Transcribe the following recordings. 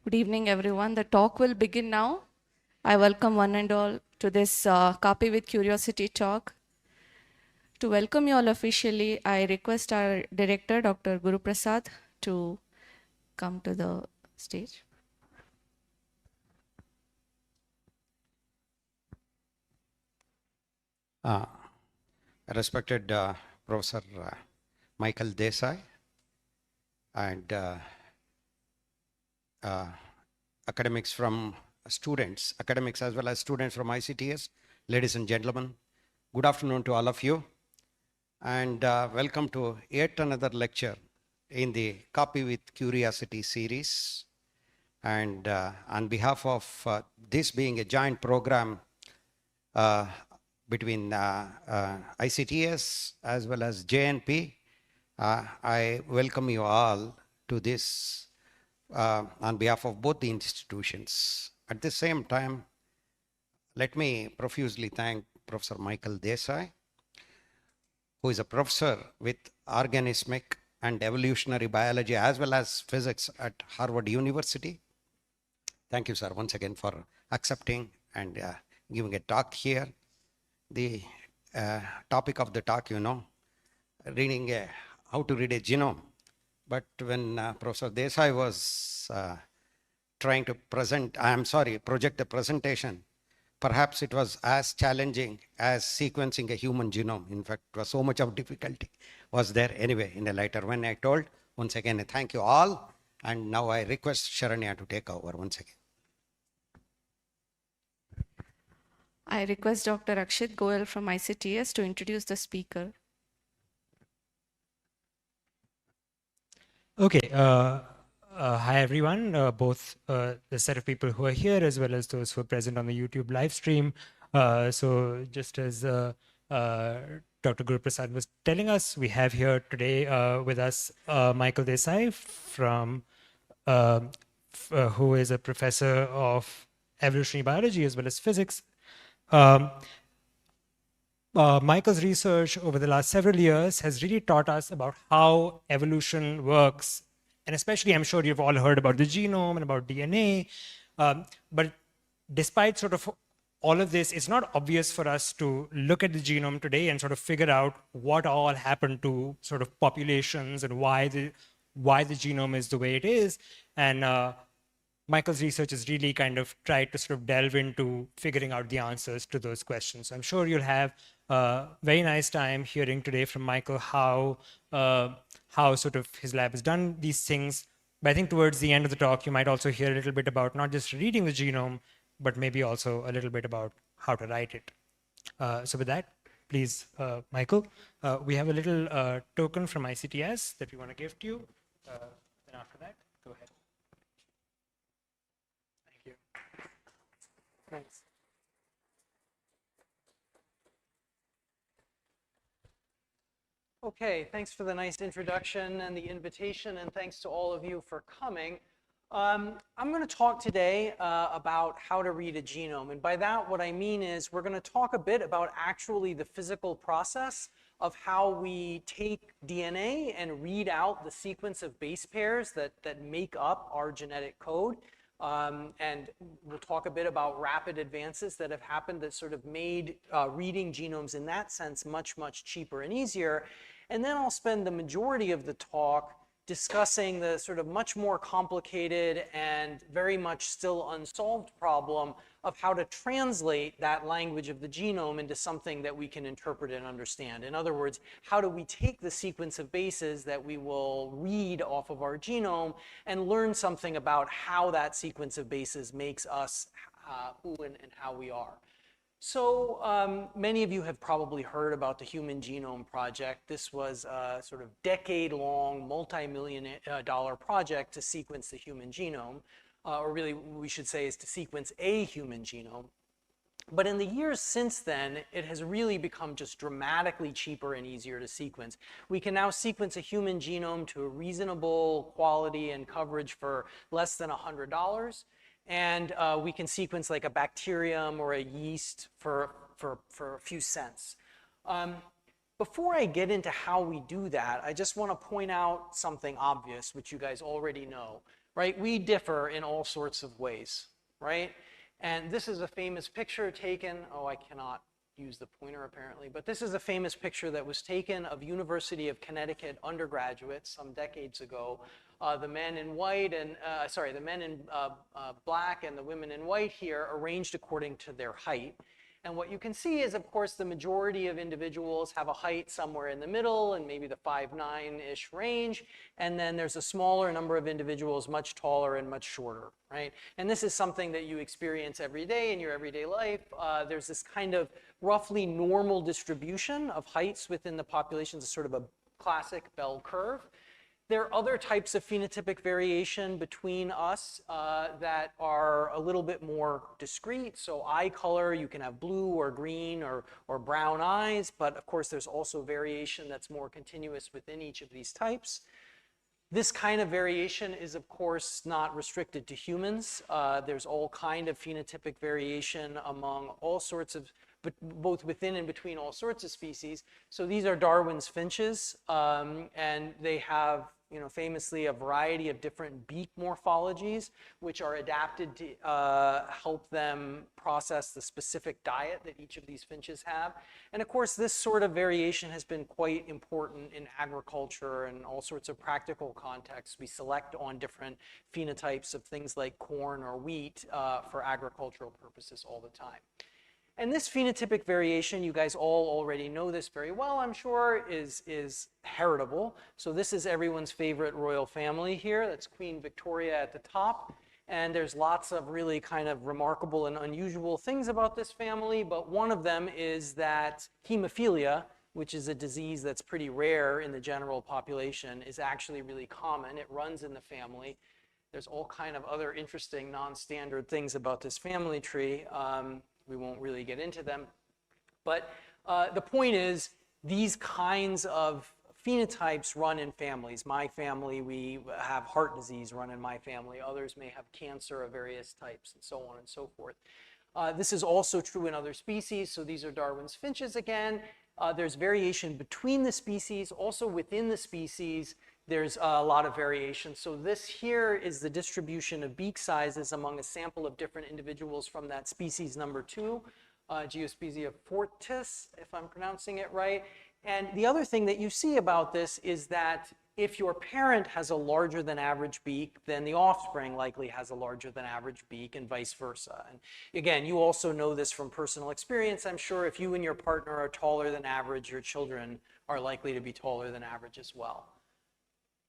Good evening, everyone. The talk will begin now. I welcome one and all to this Kaapi with Curiosity talk. To welcome you all officially, I request our director, Dr. Guru Prasad, to come to the stage. Respected Professor Michael Desai and academics as well as students from ICTS, ladies and gentlemen, good afternoon to all of you, and welcome to yet another lecture in the Kaapi with Curiosity series. And on behalf of this being a joint program between ICTS as well as JNP, I welcome you all to this on behalf of both the institutions. At the same time, let me profusely thank Professor Michael Desai, who is a professor with organismic and evolutionary biology as well as physics at Harvard University. Thank you, sir, once again for accepting and giving a talk here. The topic of the talk, reading how to read a genome. But when Professor Desai was trying to project a presentation, perhaps it was as challenging as sequencing a human genome. In fact, it was so much of difficulty was there anyway in the later when I told. Once again, thank you all. And now I request Sharanya to take over once again. I request Dr. Akshit Goel from ICTS to introduce the speaker. Okay. Hi, everyone, both the set of people who are here as well as those who are present on the YouTube live stream. So just as Dr. Guru Prasad was telling us, we have here today with us Michael Desai, who is a professor of evolutionary biology as well as physics. Michael's research over the last several years has really taught us about how evolution works. And especially, I'm sure you've all heard about the genome and about DNA. But despite sort of all of this, it's not obvious for us to look at the genome today and sort of figure out what all happened to sort of populations and why the genome is the way it is. And Michael's research has really kind of tried to sort of delve into figuring out the answers to those questions. So I'm sure you'll have a very nice time hearing today from Michael how sort of his lab has done these things. But I think towards the end of the talk, you might also hear a little bit about not just reading the genome, but maybe also a little bit about how to write it. So with that, please, Michael, we have a little token from ICTS that we want to give to you. Then after that, go ahead. Thank you. Thanks. Okay, thanks for the nice introduction and the invitation, and thanks to all of you for coming. I'm going to talk today about how to read a genome, and by that what I mean is we're going to talk a bit about actually the physical process of how we take DNA and read out the sequence of base pairs that make up our genetic code. And we'll talk a bit about rapid advances that have happened that sort of made reading genomes in that sense much, much cheaper and easier. And then I'll spend the majority of the talk discussing the sort of much more complicated and very much still unsolved problem of how to translate that language of the genome into something that we can interpret and understand. In other words, how do we take the sequence of bases that we will read off of our genome and learn something about how that sequence of bases makes us who and how we are. So many of you have probably heard about the Human Genome Project. This was a sort of decade-long, multi-million-dollar project to sequence the human genome, or really we should say is to sequence a human genome. But in the years since then, it has really become just dramatically cheaper and easier to sequence. We can now sequence a human genome to a reasonable quality and coverage for less than $100. And we can sequence like a bacterium or a yeast for a few cents. Before I get into how we do that, I just want to point out something obvious, which you guys already know, right? We differ in all sorts of ways, right? And this is a famous picture taken, oh, I cannot use the pointer apparently, but this is a famous picture that was taken of University of Connecticut undergraduates some decades ago. The men in white and, the men in black and the women in white here arranged according to their height. And what you can see is, of course, the majority of individuals have a height somewhere in the middle and maybe the 5'9"-ish range. And then there's a smaller number of individuals much taller and much shorter, right? And this is something that you experience every day in your everyday life. There's this kind of roughly normal distribution of heights within the population. It's sort of a classic bell curve. There are other types of phenotypic variation between us that are a little bit more discrete. So eye color, you can have blue or green or brown eyes, but of course there's also variation that's more continuous within each of these types. This kind of variation is, of course, not restricted to humans. There's all kind of phenotypic variation among all sorts of, but both within and between all sorts of species. So these are Darwin's finches, and they have, famously a variety of different beak morphologies, which are adapted to help them process the specific diet that each of these finches have. And of course, this sort of variation has been quite important in agriculture and all sorts of practical contexts. We select on different phenotypes of things like corn or wheat for agricultural purposes all the time. And this phenotypic variation, you guys all already know this very well, I'm sure, is heritable. So this is everyone's favorite royal family here. That's Queen Victoria at the top. And there's lots of really kind of remarkable and unusual things about this family, but one of them is that hemophilia, which is a disease that's pretty rare in the general population, is actually really common. It runs in the family. There's all kind of other interesting non-standard things about this family tree. We won't really get into them. But the point is, these kinds of phenotypes run in families. My family, we have heart disease run in my family. Others may have cancer of various types, and so on and so forth. This is also true in other species. So these are Darwin's finches again. There's variation between the species. Also within the species, there's a lot of variation. So this here is the distribution of beak sizes among a sample of different individuals from that species number 2, Geospezia fortis, if I'm pronouncing it right. And the other thing that you see about this is that if your parent has a larger than average beak, then the offspring likely has a larger than average beak, and vice versa. And again, you also know this from personal experience, I'm sure. If you and your partner are taller than average, your children are likely to be taller than average as well.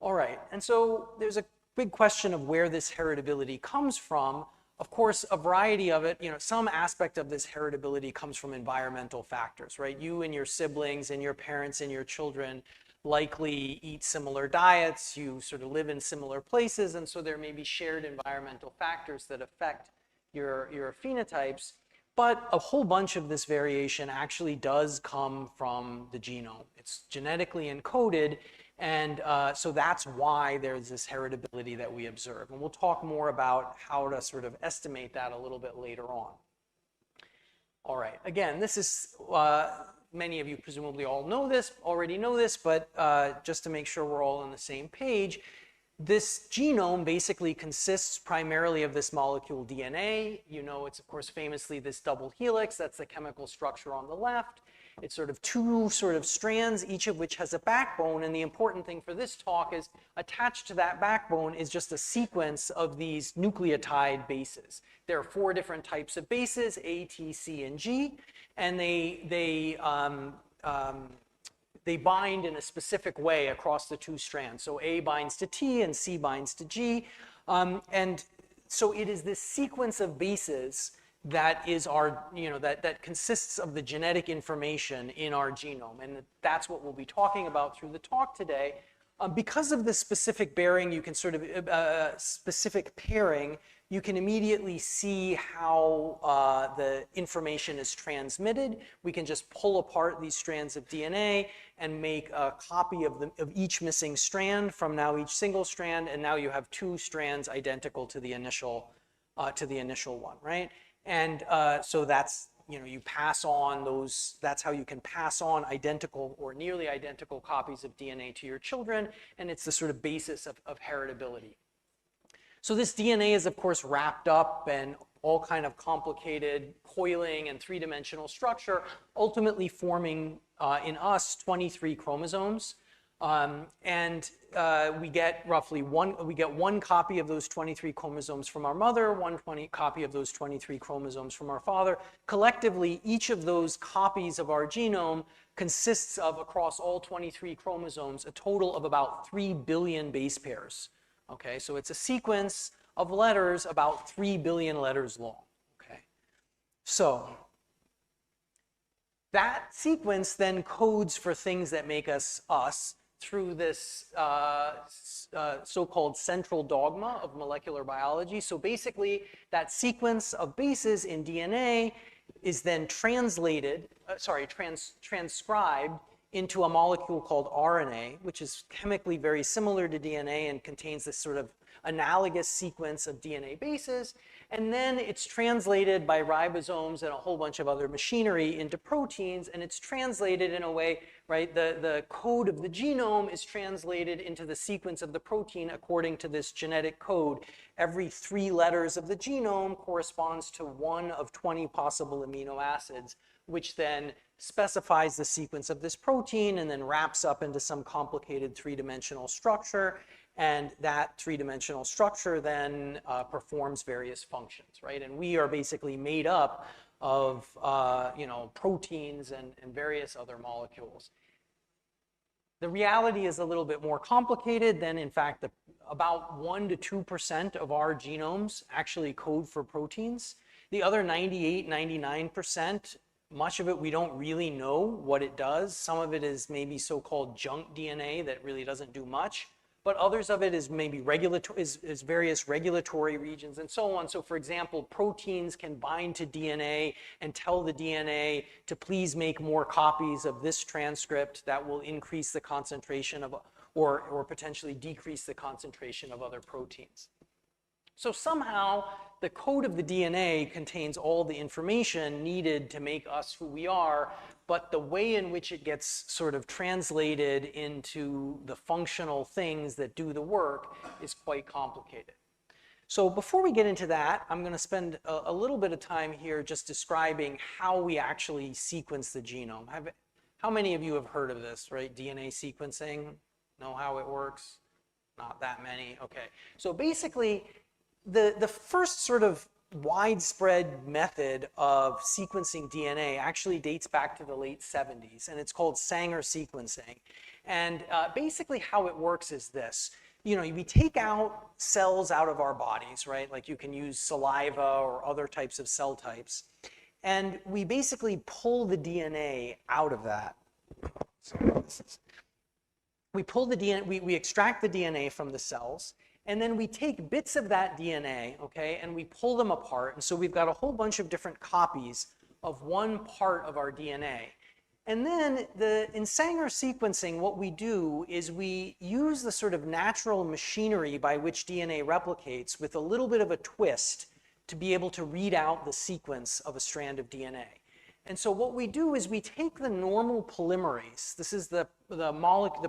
All right, and so there's a big question of where this heritability comes from. Of course, a variety of it, some aspect of this heritability comes from environmental factors, right? You and your siblings and your parents and your children likely eat similar diets, you sort of live in similar places, and so there may be shared environmental factors that affect your phenotypes. But a whole bunch of this variation actually does come from the genome. It's genetically encoded. And so that's why there's this heritability that we observe. And we'll talk more about how to sort of estimate that a little bit later on. All right, again, this is, many of you presumably already know this, but just to make sure we're all on the same page, this genome basically consists primarily of this molecule DNA. It's of course famously this double helix. That's the chemical structure on the left. It's sort of two strands, each of which has a backbone. And the important thing for this talk is attached to that backbone is just a sequence of these nucleotide bases. There are 4 different types of bases, A, T, C, and G. And they bind in a specific way across the 2 strands. So A binds to T and C binds to G. And so it is this sequence of bases that is our, that consists of the genetic information in our genome. And that's what we'll be talking about through the talk today. Because of the specific bearing, you can sort of, specific pairing, you can immediately see how the information is transmitted. We can just pull apart these strands of DNA and make a copy of each missing strand from now each single strand, and now you have 2 strands identical to the initial one, right? And so that's, you pass on those, that's how you can pass on identical or nearly identical copies of DNA to your children, and it's the sort of basis of heritability. So this DNA is, of course, wrapped up and all kind of complicated coiling and three-dimensional structure, ultimately forming in us 23 chromosomes. We get roughly one copy of those 23 chromosomes from our mother, one copy of those 23 chromosomes from our father. Collectively, each of those copies of our genome consists of, across all 23 chromosomes, a total of about 3 billion base pairs. Okay, so it's a sequence of letters about 3 billion letters long. Okay, so that sequence then codes for things that make us us through this so-called central dogma of molecular biology. So basically, that sequence of bases in DNA is then transcribed into a molecule called RNA, which is chemically very similar to DNA and contains this sort of analogous sequence of DNA bases. And then it's translated by ribosomes and a whole bunch of other machinery into proteins, and it's translated in a way, right? The code of the genome is translated into the sequence of the protein according to this genetic code. Every 3 letters of the genome corresponds to one of 20 possible amino acids, which then specifies the sequence of this protein and then wraps up into some complicated 3-dimensional structure. And that 3-dimensional structure then performs various functions, right? And we are basically made up of proteins and various other molecules. The reality is a little bit more complicated than, in fact, about 1 to 2% of our genomes actually code for proteins. The other 98, 99%, much of it we don't really know what it does. Some of it is maybe so-called junk DNA that really doesn't do much. But others of it is maybe is various regulatory regions and so on. So for example, proteins can bind to DNA and tell the DNA to please make more copies of this transcript that will increase the concentration of, or potentially decrease the concentration of other proteins. So somehow the code of the DNA contains all the information needed to make us who we are, but the way in which it gets sort of translated into the functional things that do the work is quite complicated. So before we get into that, I'm going to spend a little bit of time here just describing how we actually sequence the genome. How many of you have heard of this, right? DNA sequencing? Know how it works? Not that many. Okay. So basically, the first sort of widespread method of sequencing DNA actually dates back to the late 70s, and it's called Sanger sequencing. And basically how it works is this. We take out cells out of our bodies, right? Like you can use saliva or other types of cell types. And we basically pull the DNA out of that. We pull the DNA, we extract the DNA from the cells, and then we take bits of that DNA, okay, and we pull them apart. And so we've got a whole bunch of different copies of one part of our DNA. And then in Sanger sequencing, what we do is we use the sort of natural machinery by which DNA replicates with a little bit of a twist to be able to read out the sequence of a strand of DNA. And so what we do is we take the normal polymerase. This is the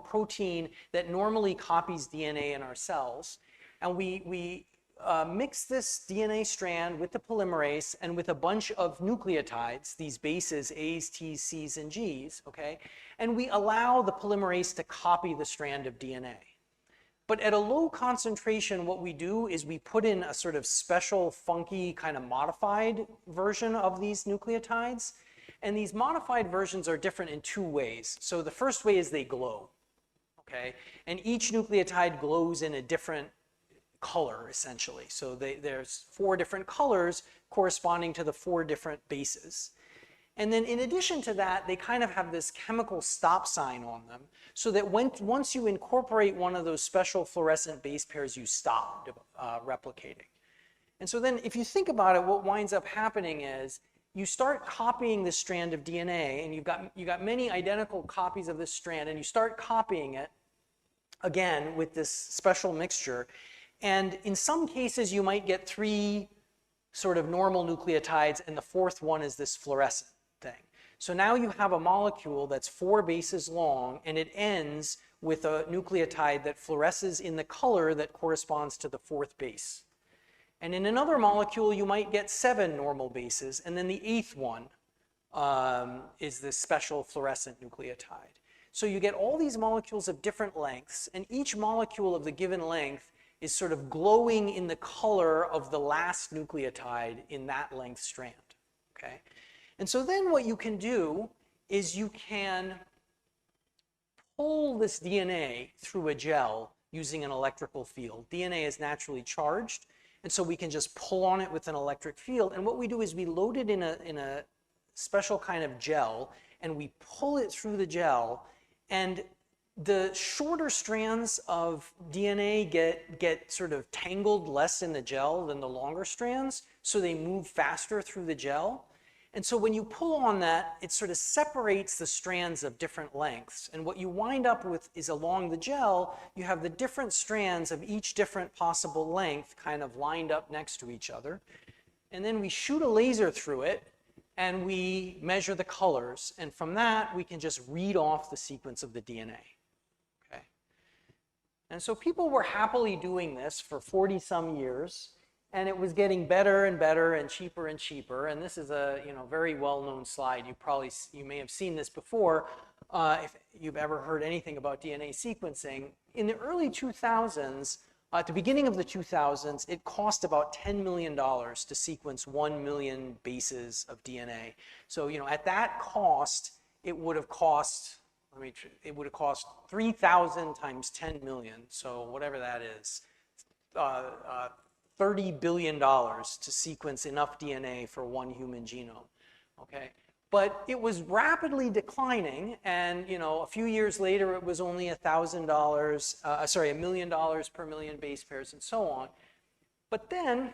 protein that normally copies DNA in our cells. And we mix this DNA strand with the polymerase and with a bunch of nucleotides, these bases, A's, T's, C's, and G's, okay? And we allow the polymerase to copy the strand of DNA. But at a low concentration, what we do is we put in a sort of special, funky, kind of modified version of these nucleotides. And these modified versions are different in 2 ways. So the first way is they glow, okay? And each nucleotide glows in a different color, essentially. So there's 4 different colors corresponding to the 4 different bases. And then in addition to that, they kind of have this chemical stop sign on them, so that once you incorporate one of those special fluorescent base pairs, you stop replicating. And so then if you think about it, what winds up happening is you start copying this strand of DNA, and you've got many identical copies of this strand, and you start copying it again with this special mixture. And in some cases, you might get 3 sort of normal nucleotides, and the 4th one is this fluorescent thing. So now you have a molecule that's 4 bases long, and it ends with a nucleotide that fluoresces in the color that corresponds to the 4th base. And in another molecule, you might get 7 normal bases, and then the 8th one is this special fluorescent nucleotide. So you get all these molecules of different lengths, and each molecule of the given length is sort of glowing in the color of the last nucleotide in that length strand, okay? And so then what you can do is you can pull this DNA through a gel using an electrical field. DNA is naturally charged, and so we can just pull on it with an electric field. And what we do is we load it in a special kind of gel, and we pull it through the gel, and the shorter strands of DNA get sort of tangled less in the gel than the longer strands, so they move faster through the gel. And so when you pull on that, it sort of separates the strands of different lengths. And what you wind up with is along the gel, you have the different strands of each different possible length kind of lined up next to each other. And then we shoot a laser through it, and we measure the colors. And from that, we can just read off the sequence of the DNA. Okay. And so people were happily doing this for 40-some years. And it was getting better and better and cheaper and cheaper. And this is a very well-known slide. You may have seen this before if you've ever heard anything about DNA sequencing. In the early 2000s, at the beginning of the 2000s, it cost about $10 million to sequence 1 million bases of DNA. So at that cost, it would have cost 3,000 times 10 million. So whatever that is. $30 billion to sequence enough DNA for 1 human genome, okay? But it was rapidly declining, and a few years later, it was only $1 million per million base pairs, and so on. But then,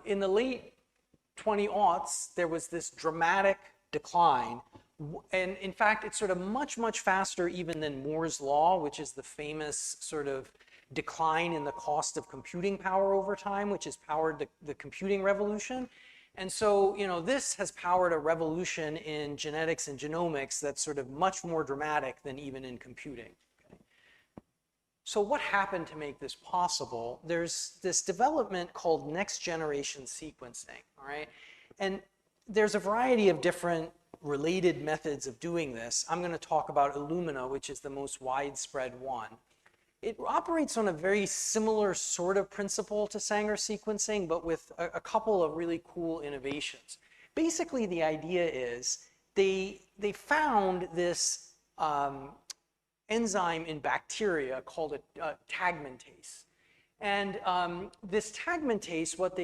in the late 2000s, there was this dramatic decline, and in fact, it's sort of much, much faster even than Moore's law, which is the famous sort of decline in the cost of computing power over time, which has powered the computing revolution. And so, this has powered a revolution in genetics and genomics that's sort of much more dramatic than even in computing. Okay. So what happened to make this possible? There's this development called next generation sequencing, all right? And there's a variety of different related methods of doing this. I'm going to talk about Illumina, which is the most widespread one. It operates on a very similar sort of principle to Sanger sequencing, but with a couple of really cool innovations. Basically, the idea is they found this enzyme in bacteria called a tagmentase. And this tagmentase, what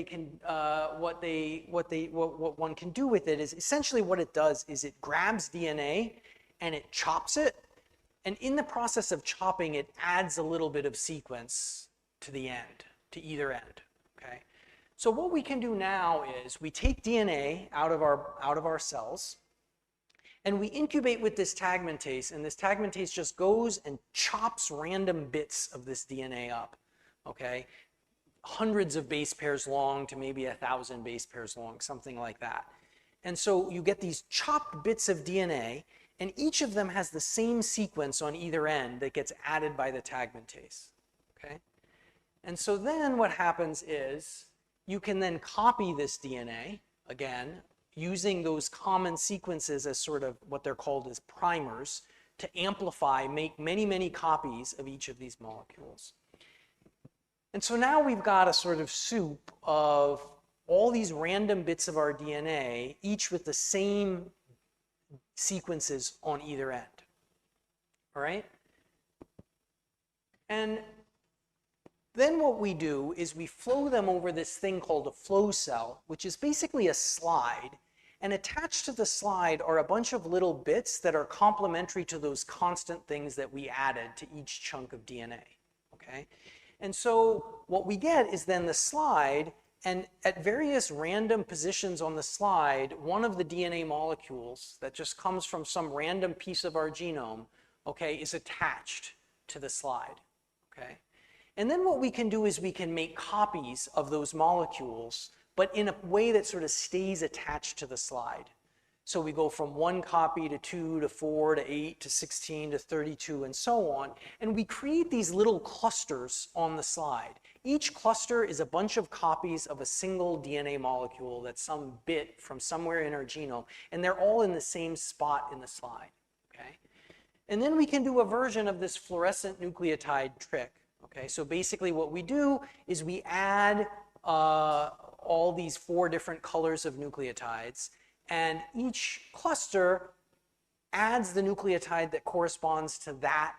one can do with it is essentially what it does is it grabs DNA and it chops it. And in the process of chopping, it adds a little bit of sequence to the end, to either end, okay? So what we can do now is we take DNA out of our cells, and we incubate with this tagmentase, and this tagmentase just goes and chops random bits of this DNA up, okay? Hundreds of base pairs long to maybe 1,000 base pairs long, something like that. And so you get these chopped bits of DNA, and each of them has the same sequence on either end that gets added by the tagmentase, okay? And so then what happens is you can then copy this DNA, again, using those common sequences as sort of what they're called as primers to amplify, make many, many copies of each of these molecules. And so now we've got a sort of soup of all these random bits of our DNA, each with the same sequences on either end, all right? And then what we do is we flow them over this thing called a flow cell, which is basically a slide, and attached to the slide are a bunch of little bits that are complementary to those constant things that we added to each chunk of DNA, okay? And so what we get is then the slide, and at various random positions on the slide, one of the DNA molecules that just comes from some random piece of our genome, okay, is attached to the slide, okay? And then what we can do is we can make copies of those molecules, but in a way that sort of stays attached to the slide. So we go from 1 copy to 2 to 4 to 8 to 16 to 32 and so on. And we create these little clusters on the slide. Each cluster is a bunch of copies of a single DNA molecule that's some bit from somewhere in our genome. And they're all in the same spot in the slide. Okay? And then we can do a version of this fluorescent nucleotide trick. Okay? So basically what we do is we add all these 4 different colors of nucleotides. And each cluster adds the nucleotide that corresponds to that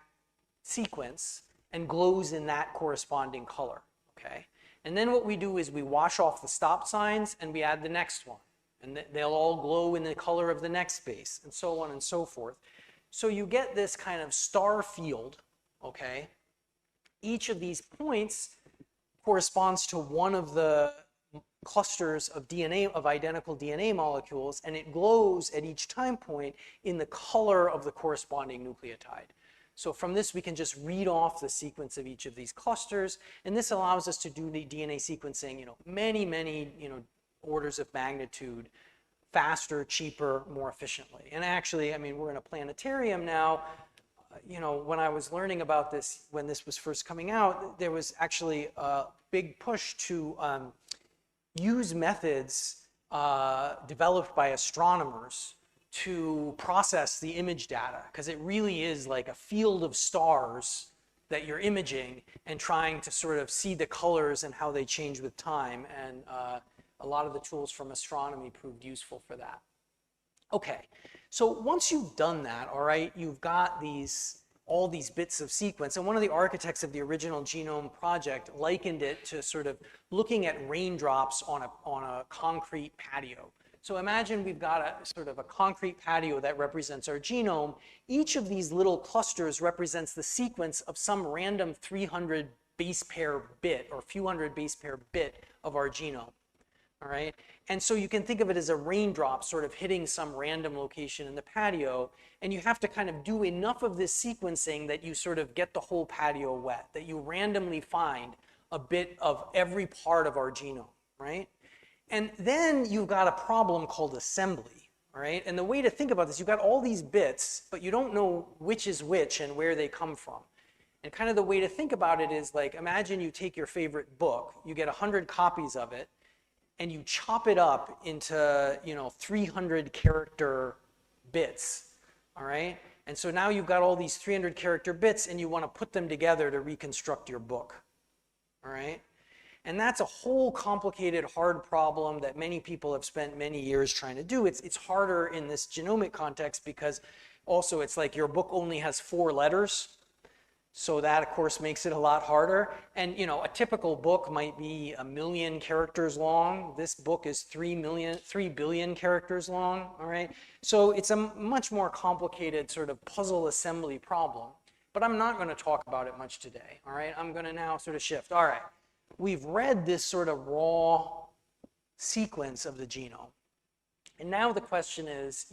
sequence and glows in that corresponding color, okay? And then what we do is we wash off the stop signs and we add the next one. And they'll all glow in the color of the next base, and so on and so forth. So you get this kind of star field, okay? Each of these points corresponds to one of the clusters of DNA, of identical DNA molecules, and it glows at each time point in the color of the corresponding nucleotide. So from this, we can just read off the sequence of each of these clusters, and this allows us to do the DNA sequencing, many, orders of magnitude faster, cheaper, more efficiently. And actually, I mean, we're in a planetarium now. When I was learning about this, when this was first coming out, there was actually a big push to use methods developed by astronomers to process the image data, because it really is like a field of stars that you're imaging and trying to sort of see the colors and how they change with time. And a lot of the tools from astronomy proved useful for that. Okay, so once you've done that, all right, you've got all these bits of sequence. And one of the architects of the original genome project likened it to sort of looking at raindrops on a concrete patio. So imagine we've got a sort of a concrete patio that represents our genome. Each of these little clusters represents the sequence of some random 300 base pair bit or few hundred base pair bit of our genome. All right, and so you can think of it as a raindrop sort of hitting some random location in the patio, and you have to kind of do enough of this sequencing that you sort of get the whole patio wet, that you randomly find a bit of every part of our genome, right? And then you've got a problem called assembly, all right? And the way to think about this, you've got all these bits, but you don't know which is which and where they come from. And kind of the way to think about it is like, imagine you take your favorite book, you get 100 copies of it, and you chop it up into 300 character bits, all right? And so now you've got all these 300 character bits and you want to put them together to reconstruct your book, all right? And that's a whole complicated, hard problem that many people have spent many years trying to do. It's harder in this genomic context because also it's like your book only has 4 letters. So that, of course, makes it a lot harder. And, a typical book might be 1 million characters long. This book is 3 billion characters long, all right? So it's a much more complicated sort of puzzle assembly problem. But I'm not going to talk about it much today, all right? I'm going to now sort of shift. All right, we've read this sort of raw sequence of the genome. And now the question is,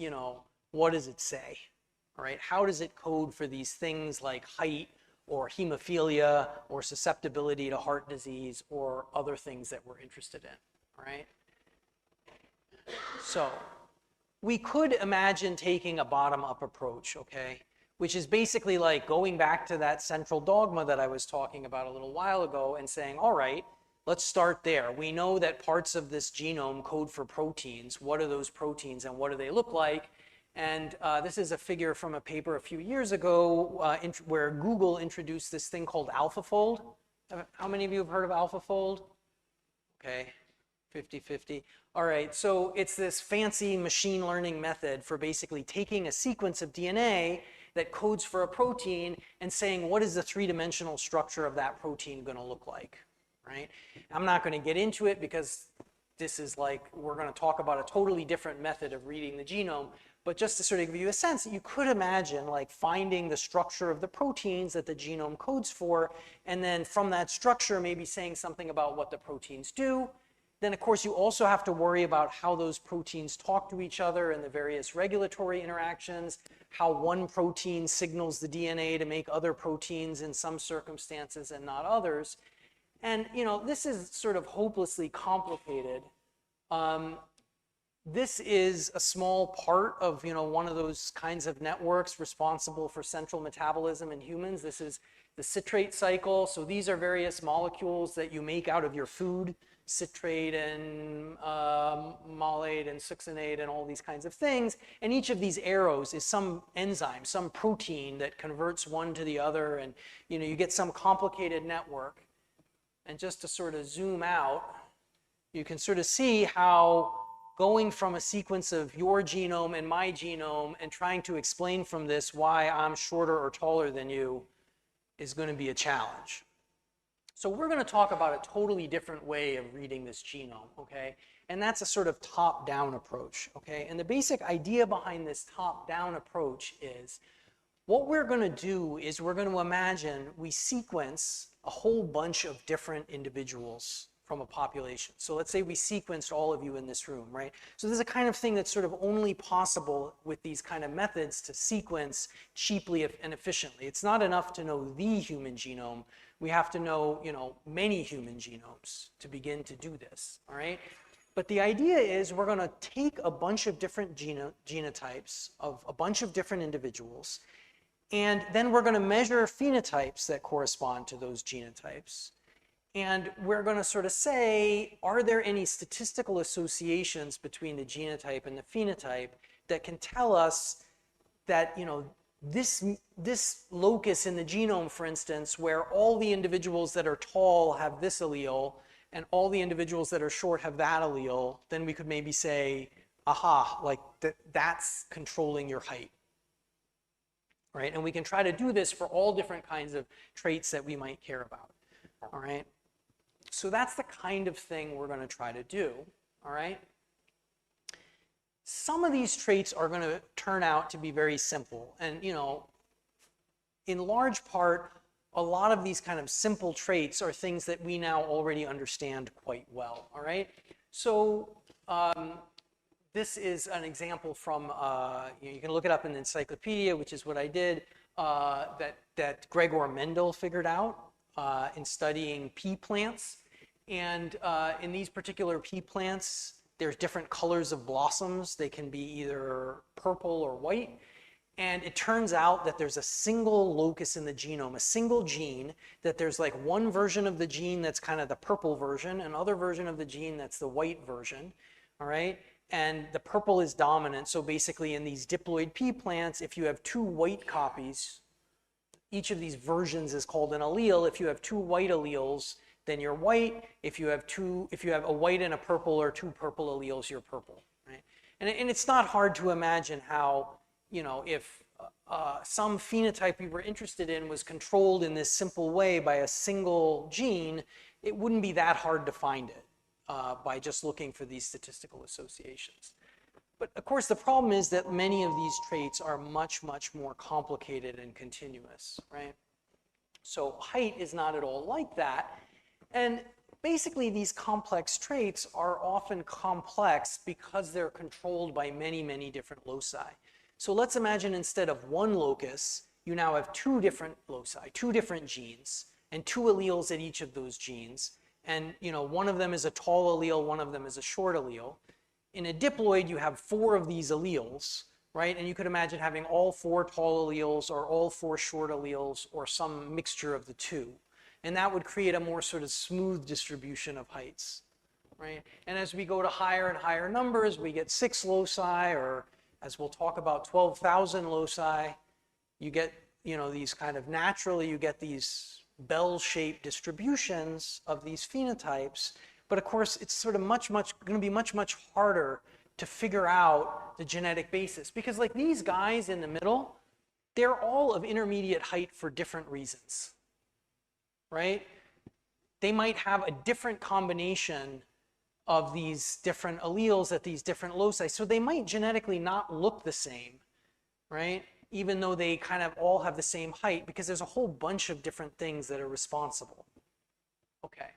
what does it say, all right? How does it code for these things like height, or hemophilia, or susceptibility to heart disease, or other things that we're interested in, all right? So we could imagine taking a bottom-up approach, okay? Which is basically like going back to that central dogma that I was talking about a little while ago and saying, all right, let's start there. We know that parts of this genome code for proteins. What are those proteins and what do they look like? And this is a figure from a paper a few years ago where Google introduced this thing called AlphaFold. How many of you have heard of AlphaFold? Okay, 50-50. All right, so it's this fancy machine learning method for basically taking a sequence of DNA that codes for a protein and saying, what is the 3-dimensional structure of that protein going to look like, right? I'm not going to get into it because this is like, we're going to talk about a totally different method of reading the genome. But just to sort of give you a sense, you could imagine like finding the structure of the proteins that the genome codes for, and then from that structure maybe saying something about what the proteins do. Then of course you also have to worry about how those proteins talk to each other and the various regulatory interactions, how one protein signals the DNA to make other proteins in some circumstances and not others. And this is sort of hopelessly complicated. This is a small part of, one of those kinds of networks responsible for central metabolism in humans. This is the citrate cycle. So these are various molecules that you make out of your food, citrate and malate and succinate and all these kinds of things. And each of these arrows is some enzyme, some protein that converts one to the other. And, you get some complicated network. And just to sort of zoom out, you can sort of see how going from a sequence of your genome and my genome and trying to explain from this why I'm shorter or taller than you is going to be a challenge. So we're going to talk about a totally different way of reading this genome, okay? And that's a sort of top-down approach, okay? And the basic idea behind this top-down approach is what we're going to do is we're going to imagine we sequence a whole bunch of different individuals from a population. So let's say we sequenced all of you in this room, right? So this is a kind of thing that's sort of only possible with these kind of methods to sequence cheaply and efficiently. It's not enough to know the human genome. We have to know, many human genomes to begin to do this, all right? But the idea is we're going to take a bunch of different genotypes of a bunch of different individuals, and then we're going to measure phenotypes that correspond to those genotypes. And we're going to sort of say, are there any statistical associations between the genotype and the phenotype that can tell us that, this locus in the genome, for instance, where all the individuals that are tall have this allele and all the individuals that are short have that allele, then we could maybe say, aha, like that's controlling your height. Right? And we can try to do this for all different kinds of traits that we might care about. All right? So that's the kind of thing we're going to try to do, all right? Some of these traits are going to turn out to be very simple. And, in large part, a lot of these kind of simple traits are things that we now already understand quite well, all right? So this is an example from, you can look it up in the encyclopedia, which is what I did, that Gregor Mendel figured out in studying pea plants. And in these particular pea plants, there's different colors of blossoms. They can be either purple or white. And it turns out that there's a single locus in the genome, a single gene, that there's like one version of the gene that's kind of the purple version, another version of the gene that's the white version, all right? And the purple is dominant. So basically in these diploid pea plants, if you have two white copies, each of these versions is called an allele. If you have two white alleles, then you're white. If you have a white and a purple or two purple alleles, you're purple, right? And it's not hard to imagine how, if some phenotype we were interested in was controlled in this simple way by a single gene, it wouldn't be that hard to find it by just looking for these statistical associations. But of course, the problem is that many of these traits are much, much more complicated and continuous, right? So height is not at all like that. And basically, these complex traits are often complex because they're controlled by many, many different loci. So let's imagine instead of one locus, you now have two different loci, two different genes, and two alleles at each of those genes. And one of them is a tall allele, one of them is a short allele. In a diploid, you have four of these alleles, right? And you could imagine having all four tall alleles or all four short alleles or some mixture of the two. And that would create a more sort of smooth distribution of heights, right? And as we go to higher and higher numbers, we get 6 loci, or as we'll talk about, 12,000 loci. You get, these kind of naturally, you get these bell-shaped distributions of these phenotypes. But of course, it's sort of going to be much, much harder to figure out the genetic basis. Because like these guys in the middle, they're all of intermediate height for different reasons, right? They might have a different combination of these different alleles at these different loci. So they might genetically not look the same, right? Even though they kind of all have the same height, because there's a whole bunch of different things that are responsible. Okay.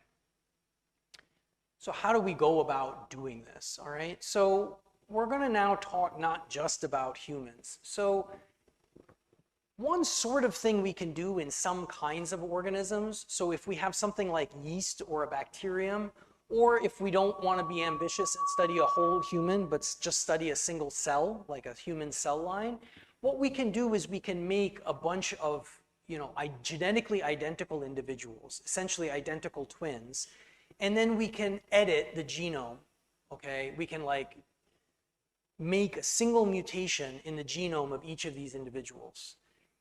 So how do we go about doing this, all right? So we're going to now talk not just about humans. So one sort of thing we can do in some kinds of organisms, so if we have something like yeast or a bacterium, Or if we don't want to be ambitious and study a whole human, but just study a single cell, like a human cell line, what we can do is we can make a bunch of, genetically identical individuals, essentially identical twins, and then we can edit the genome, okay? We can like make a single mutation in the genome of each of these individuals.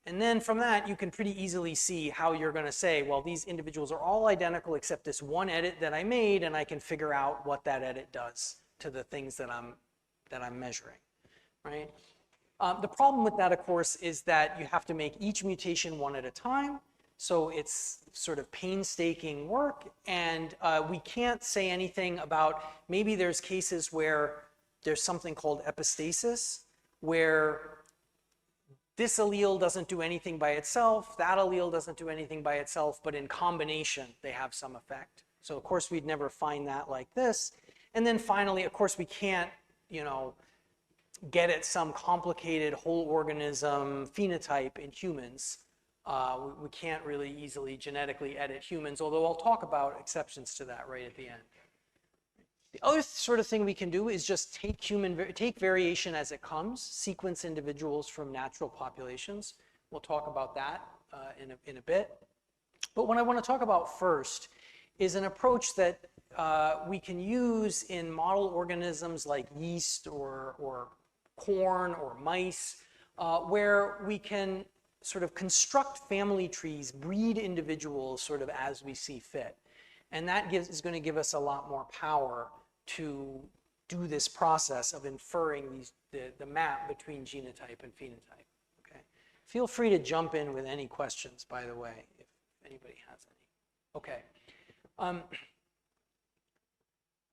And then from that, you can pretty easily see how you're going to say, well, these individuals are all identical except this one edit that I made, and I can figure out what that edit does to the things that I'm measuring, right? The problem with that, of course, is that you have to make each mutation one at a time. So it's sort of painstaking work, and we can't say anything about, maybe there's cases where there's something called epistasis, where this allele doesn't do anything by itself, that allele doesn't do anything by itself, but in combination, they have some effect. So of course, we'd never find that like this. And then finally, of course, we can't, get at some complicated whole organism phenotype in humans. We can't really easily genetically edit humans, although I'll talk about exceptions to that right at the end. The other sort of thing we can do is just take variation as it comes, sequence individuals from natural populations. We'll talk about that in a bit. But what I want to talk about first is an approach that we can use in model organisms like yeast or corn or mice, where we can sort of construct family trees, breed individuals sort of as we see fit. And that is going to give us a lot more power to do this process of inferring the map between genotype and phenotype. Okay? Feel free to jump in with any questions, by the way, if anybody has any. Okay.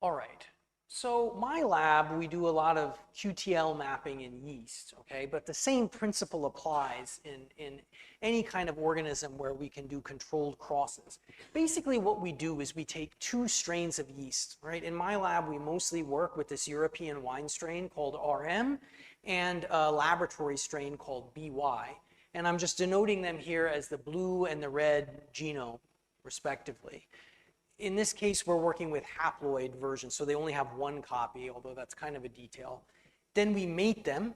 All right. So my lab, we do a lot of QTL mapping in yeast, okay? But the same principle applies in any kind of organism where we can do controlled crosses. Basically what we do is we take two strains of yeast, right? In my lab, we mostly work with this European wine strain called RM and a laboratory strain called BY. And I'm just denoting them here as the blue and the red genome, respectively. In this case, we're working with haploid versions, so they only have one copy, although that's kind of a detail. Then we mate them,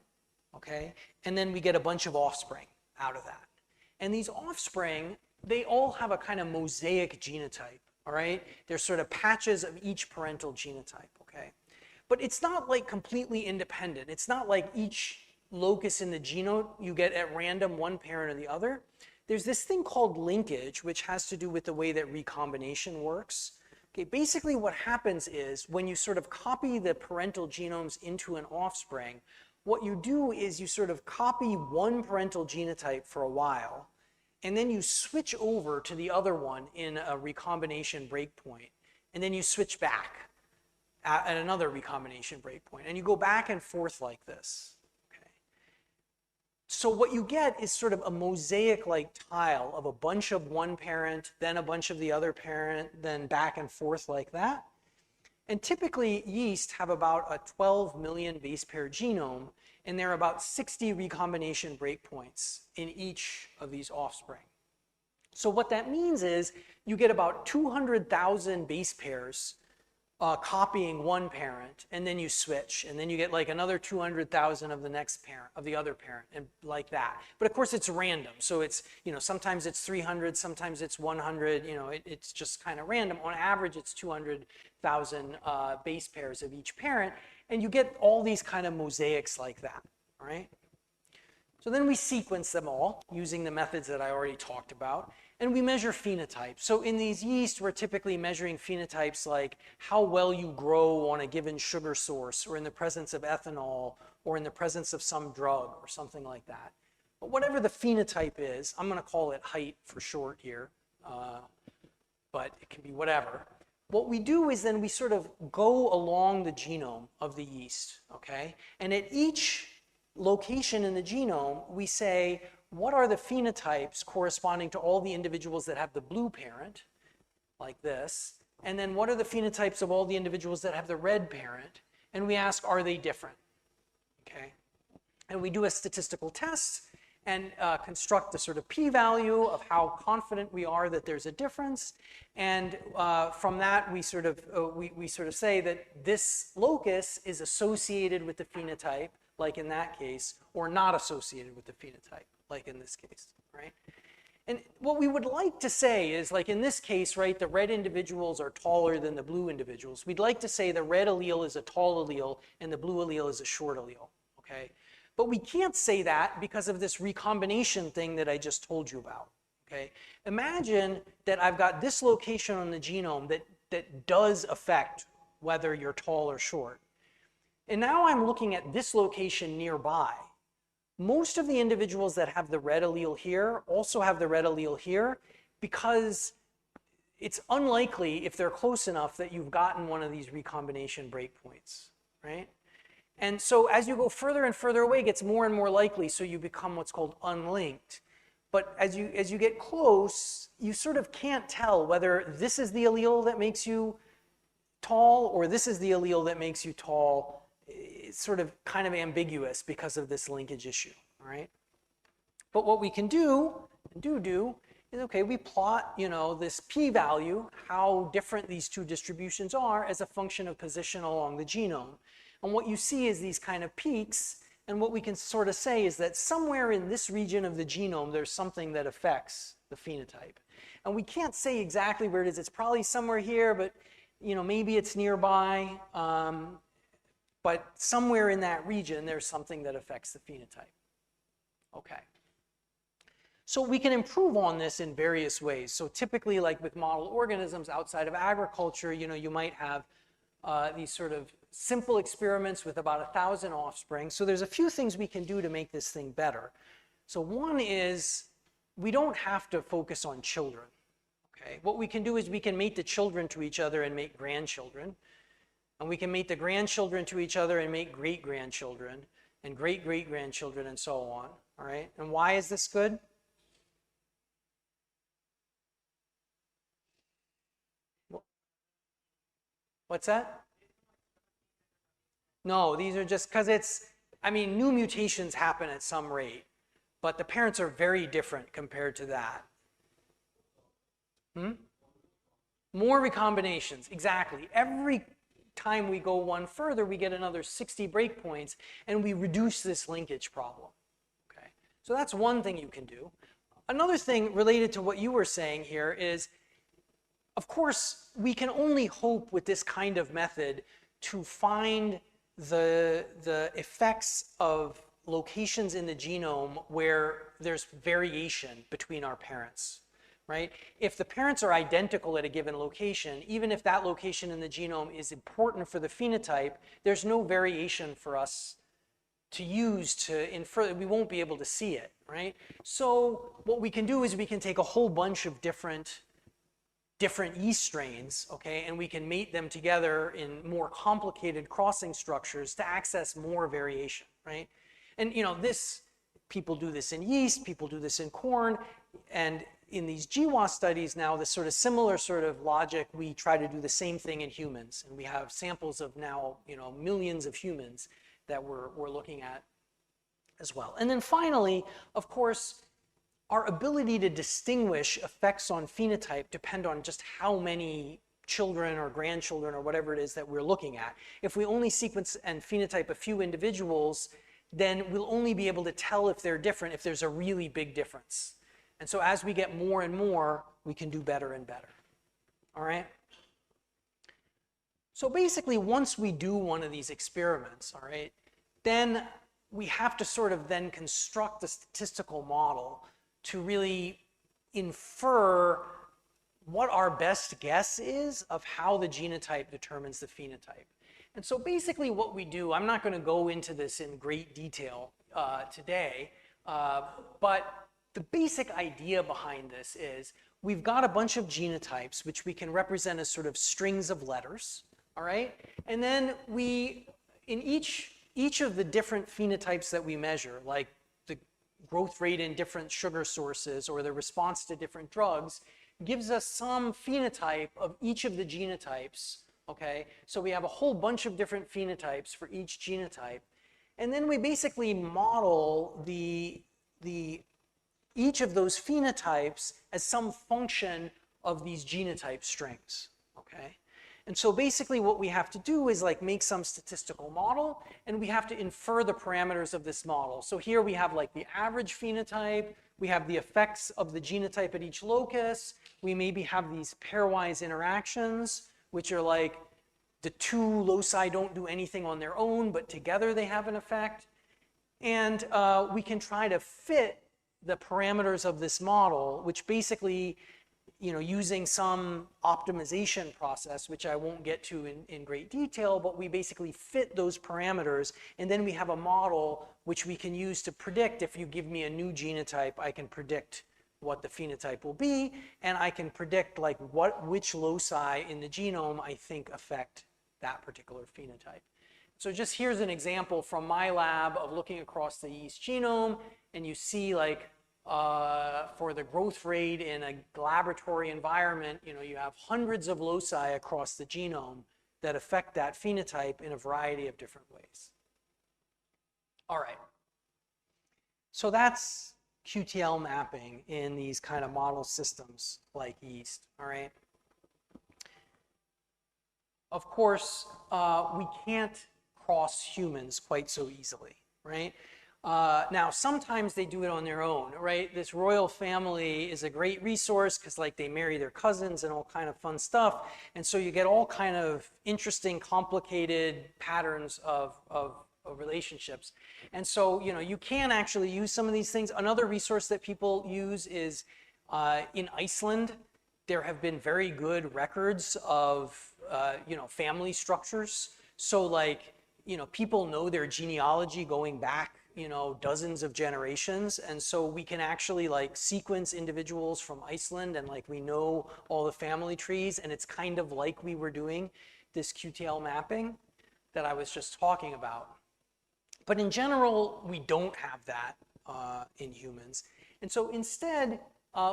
okay? And then we get a bunch of offspring out of that. And these offspring, they all have a kind of mosaic genotype, all right? They're sort of patches of each parental genotype, okay? But it's not like completely independent. It's not like each locus in the genome, you get at random one parent or the other. There's this thing called linkage, which has to do with the way that recombination works. Okay, basically what happens is when you sort of copy the parental genomes into an offspring, what you do is you sort of copy one parental genotype for a while, and then you switch over to the other one in a recombination breakpoint, and then you switch back at another recombination breakpoint, and you go back and forth like this. So what you get is sort of a mosaic-like tile of a bunch of one parent, then a bunch of the other parent, then back and forth like that. And typically, yeast have about a 12 million base pair genome, and there are about 60 recombination breakpoints in each of these offspring. So what that means is you get about 200,000 base pairs copying one parent, and then you switch, and then you get like another 200,000 of the next parent, of the other parent, and like that. But of course it's random, so it's, sometimes it's 300, sometimes it's 100, it's just kind of random. On average, it's 200,000 base pairs of each parent, and you get all these kind of mosaics like that, all right? So then we sequence them all using the methods that I already talked about. And we measure phenotypes. So in these yeast, we're typically measuring phenotypes like how well you grow on a given sugar source, or in the presence of ethanol, or in the presence of some drug, or something like that. But whatever the phenotype is, I'm going to call it height for short here, but it can be whatever. What we do is then we sort of go along the genome of the yeast, okay? And at each location in the genome, we say, what are the phenotypes corresponding to all the individuals that have the blue parent, like this? And then what are the phenotypes of all the individuals that have the red parent? And we ask, are they different? Okay. And we do a statistical test, and construct a sort of p-value of how confident we are that there's a difference. And from that, we sort of say that this locus is associated with the phenotype, like in that case, or not associated with the phenotype, like in this case, right? And what we would like to say is, like in this case, right, the red individuals are taller than the blue individuals. We'd like to say the red allele is a tall allele and the blue allele is a short allele, okay? But we can't say that because of this recombination thing that I just told you about, okay? Imagine that I've got this location on the genome that does affect whether you're tall or short. And now I'm looking at this location nearby. Most of the individuals that have the red allele here also have the red allele here, because it's unlikely, if they're close enough, that you've gotten one of these recombination breakpoints, right? And so as you go further and further away, it gets more and more likely, so you become what's called unlinked. But as you get close, you sort of can't tell whether this is the allele that makes you tall or this is the allele that makes you tall. It's sort of kind of ambiguous because of this linkage issue, all right? But what we can do, and do, is, okay, we plot, you know, this p-value, how different these two distributions are as a function of position along the genome. And what you see is these kind of peaks, and what we can sort of say is that somewhere in this region of the genome, there's something that affects the phenotype. And we can't say exactly where it is. It's probably somewhere here, but, you know, maybe it's nearby. But somewhere in that region, there's something that affects the phenotype. Okay. So we can improve on this in various ways. So typically, like with model organisms outside of agriculture, you know, you might have these sort of simple experiments with about 1,000 offspring. So there's a few things we can do to make this thing better. So one is, we don't have to focus on children. Okay. What we can do is we can mate the children to each other and make grandchildren. And we can mate the grandchildren to each other and make great-grandchildren and great-great-grandchildren and so on, all right? And why is this good? What's that? No, these are just because it's, I mean, new mutations happen at some rate, but the parents are very different compared to that. More recombinations, exactly. Every time we go one further, we get another 60 breakpoints, and we reduce this linkage problem. Okay, so that's one thing you can do. Another thing related to what you were saying here is, of course, we can only hope with this kind of method to find the effects of locations in the genome where there's variation between our parents. Right? If the parents are identical at a given location, even if that location in the genome is important for the phenotype, there's no variation for us to use to infer. We won't be able to see it, right? So what we can do is we can take a whole bunch of different yeast strains, okay, and we can mate them together in more complicated crossing structures to access more variation, right? And, you know, people do this in yeast, people do this in corn, and in these GWAS studies now, this sort of similar sort of logic, we try to do the same thing in humans. And we have samples of now, you know, millions of humans that we're looking at as well. And then finally, of course, our ability to distinguish effects on phenotype depend on just how many children or grandchildren or whatever it is that we're looking at. If we only sequence and phenotype a few individuals, then we'll only be able to tell if they're different if there's a really big difference. And so as we get more and more, we can do better and better. All right? So basically, once we do one of these experiments, all right, then we have to sort of then construct a statistical model to really infer what our best guess is of how the genotype determines the phenotype. And so basically what we do, I'm not going to go into this in great detail today, but the basic idea behind this is we've got a bunch of genotypes which we can represent as sort of strings of letters, all right? And then we, in each of the different phenotypes that we measure, like the growth rate in different sugar sources or the response to different drugs, gives us some phenotype of each of the genotypes, okay? So we have a whole bunch of different phenotypes for each genotype. And then we basically model the each of those phenotypes as some function of these genotype strings, okay? And so basically what we have to do is like make some statistical model, and we have to infer the parameters of this model. So here we have like the average phenotype, we have the effects of the genotype at each locus, we maybe have these pairwise interactions, which are like the two loci don't do anything on their own, but together they have an effect. And we can try to fit the parameters of this model, which basically, using some optimization process, which I won't get to in great detail, but we basically fit those parameters, and then we have a model which we can use to predict. If you give me a new genotype, I can predict what the phenotype will be, and I can predict like which loci in the genome I think affect that particular phenotype. So just here's an example from my lab of looking across the yeast genome, and you see like for the growth rate in a laboratory environment, you have hundreds of loci across the genome that affect that phenotype in a variety of different ways. All right. So that's QTL mapping in these kind of model systems like yeast, all right? Of course, we can't cross humans quite so easily, right? Now, sometimes they do it on their own, right? This royal family is a great resource because like they marry their cousins and all kind of fun stuff. And so you get all kind of interesting, complicated patterns of relationships. And so, you can actually use some of these things. Another resource that people use is in Iceland, there have been very good records of, family structures. So like, people know their genealogy going back, dozens of generations. And so we can actually like sequence individuals from Iceland, and like we know all the family trees, and it's kind of like we were doing this QTL mapping that I was just talking about. But in general, we don't have that in humans. And so instead,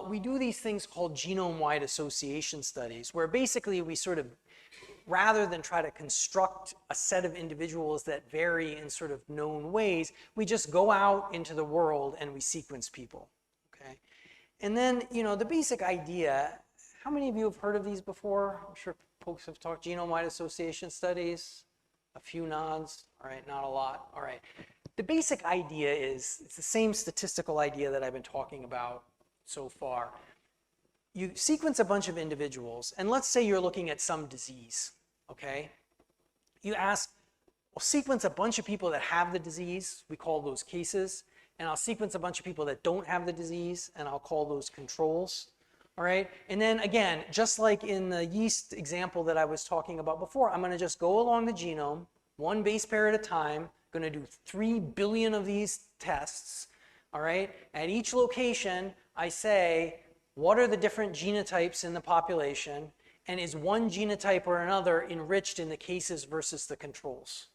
we do these things called genome-wide association studies, where basically we sort of, rather than try to construct a set of individuals that vary in sort of known ways, we just go out into the world and we sequence people, okay? And then, the basic idea, how many of you have heard of these before? I'm sure folks have talked genome-wide association studies. A few nods. All right, not a lot. All right. The basic idea is, it's the same statistical idea that I've been talking about so far. You sequence a bunch of individuals, and let's say you're looking at some disease, okay? You ask, well, sequence a bunch of people that have the disease, we call those cases, and I'll sequence a bunch of people that don't have the disease, and I'll call those controls. All right, and then again, just like in the yeast example that I was talking about before, I'm going to just go along the genome, one base pair at a time, going to do 3 billion of these tests. All right, at each location, I say, what are the different genotypes in the population, and is one genotype or another enriched in the cases versus the controls,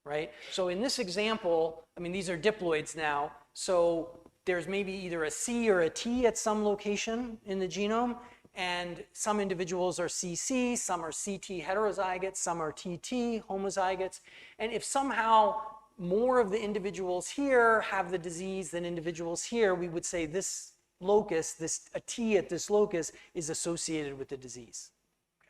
right? So in this example, I mean, these are diploids now, so there's maybe either a C or a T at some location in the genome, and some individuals are CC, some are CT heterozygotes, some are TT homozygotes. And if somehow more of the individuals here have the disease than individuals here, we would say this locus, a T at this locus is associated with the disease. Okay.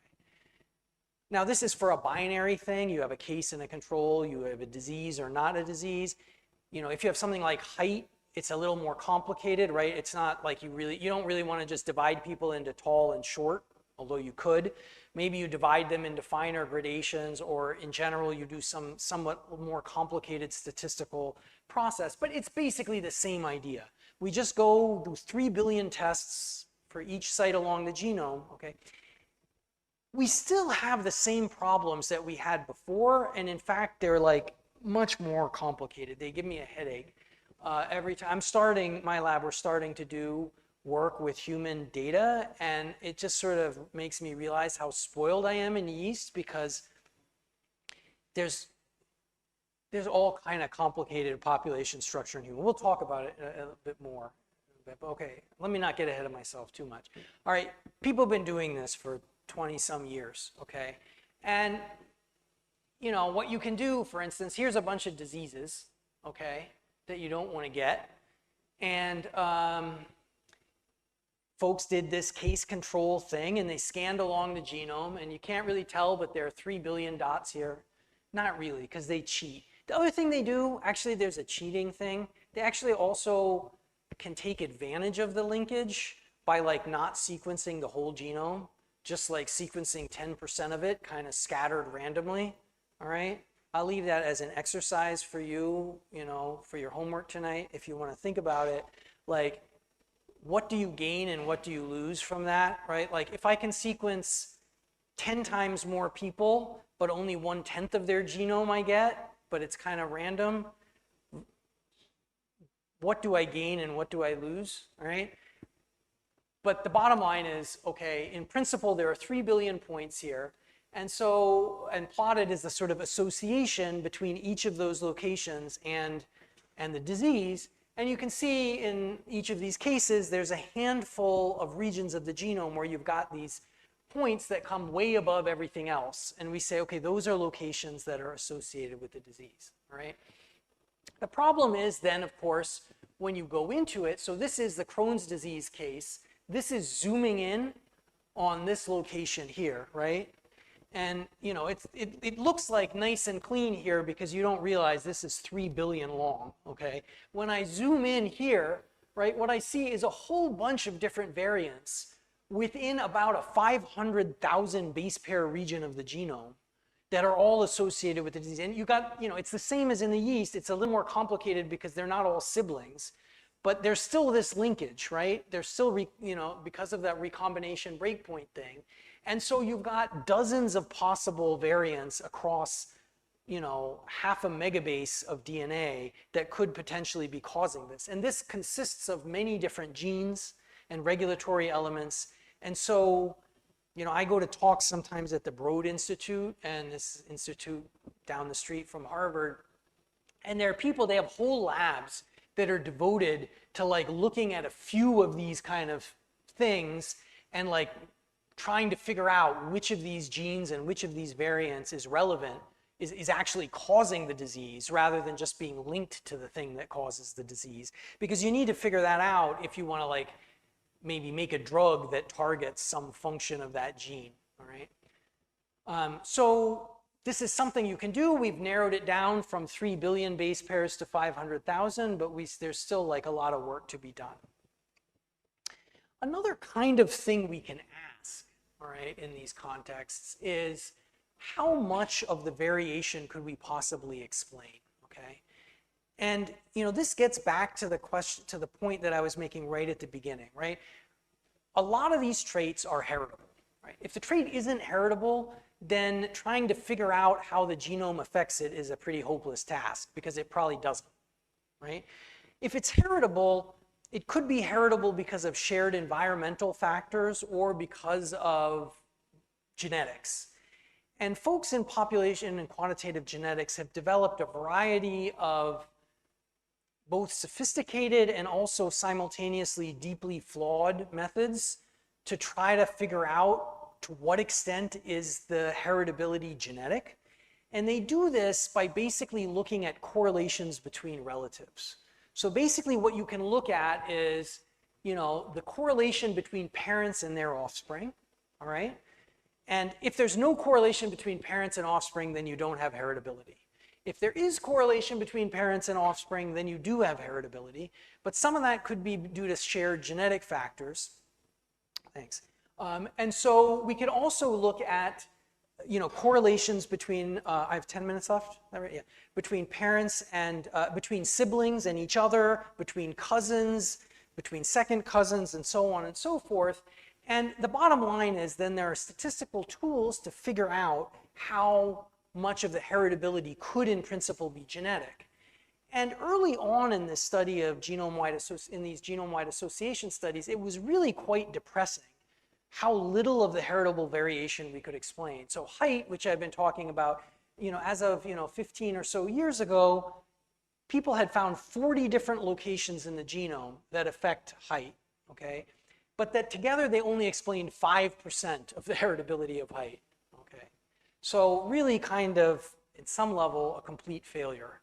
Now this is for a binary thing. You have a case and a control, you have a disease or not a disease. If you have something like height, it's a little more complicated, right? It's not like you don't really want to just divide people into tall and short, although you could. Maybe you divide them into finer gradations, or in general, you do some somewhat more complicated statistical process, but it's basically the same idea. We just go do 3 billion tests for each site along the genome, okay? We still have the same problems that we had before, and in fact, they're like much more complicated. They give me a headache. Every time my lab, we're starting to do work with human data, and it just sort of makes me realize how spoiled I am in yeast, because there's all kind of complicated population structure in human. We'll talk about it a bit more. But okay, let me not get ahead of myself too much. All right, people have been doing this for 20 some years, okay? And what you can do, for instance, here's a bunch of diseases, okay, that you don't want to get. And folks did this case control thing, and they scanned along the genome, and you can't really tell, but there are 3 billion dots here. Not really, because they cheat. The other thing they do, actually there's a cheating thing. They actually also can take advantage of the linkage by like not sequencing the whole genome, just like sequencing 10% of it, kind of scattered randomly, all right? I'll leave that as an exercise for you, for your homework tonight, if you want to think about it. Like, what do you gain and what do you lose from that, right? Like, if I can sequence 10 times more people, but only 1/10 of their genome I get, but it's kind of random, what do I gain and what do I lose, all right? But the bottom line is, okay, in principle, there are 3 billion points here. And so, and plotted is the sort of association between each of those locations and the disease. And you can see in each of these cases, there's a handful of regions of the genome where you've got these points that come way above everything else. And we say, okay, those are locations that are associated with the disease, all right? The problem is then, of course, when you go into it, so this is the Crohn's disease case. This is zooming in on this location here, right? And it looks like nice and clean here because you don't realize this is 3 billion long, okay? When I zoom in here, right, what I see is a whole bunch of different variants within about a 500,000 base pair region of the genome that are all associated with the disease. And you got, it's the same as in the yeast. It's a little more complicated because they're not all siblings, but there's still this linkage, right? There's still, because of that recombination breakpoint thing. And so you've got dozens of possible variants across, half a megabase of DNA that could potentially be causing this. And this consists of many different genes and regulatory elements. And so, I go to talks sometimes at the Broad Institute and this institute down the street from Harvard. And there are people, they have whole labs that are devoted to like looking at a few of these kind of things and like trying to figure out which of these genes and which of these variants is relevant, is actually causing the disease rather than just being linked to the thing that causes the disease. Because you need to figure that out if you want to like maybe make a drug that targets some function of that gene, all right? So this is something you can do. We've narrowed it down from 3 billion base pairs to 500,000, but there's still like a lot of work to be done. Another kind of thing we can ask, all right, in these contexts is how much of the variation could we possibly explain, okay? And this gets back to the question, to the point that I was making right at the beginning, right? A lot of these traits are heritable, right? If the trait isn't heritable, then trying to figure out how the genome affects it is a pretty hopeless task because it probably doesn't, right? If it's heritable, it could be heritable because of shared environmental factors or because of genetics. And folks in population and quantitative genetics have developed a variety of both sophisticated and also simultaneously deeply flawed methods to try to figure out to what extent is the heritability genetic. And they do this by basically looking at correlations between relatives. So basically what you can look at is, the correlation between parents and their offspring, all right? And if there's no correlation between parents and offspring, then you don't have heritability. If there is correlation between parents and offspring, then you do have heritability. But some of that could be due to shared genetic factors. Thanks. And so we could also look at, correlations between, I have 10 minutes left, is that right? Yeah. Between parents and, between siblings and each other, between cousins, between second cousins, and so on and so forth. And the bottom line is then there are statistical tools to figure out how much of the heritability could in principle be genetic. And early on in this study of in these genome-wide association studies, it was really quite depressing how little of the heritable variation we could explain. So height, which I've been talking about, as of 15 or so years ago, people had found 40 different locations in the genome that affect height, okay? But that together they only explained 5% of the heritability of height, okay? So really kind of, at some level, a complete failure,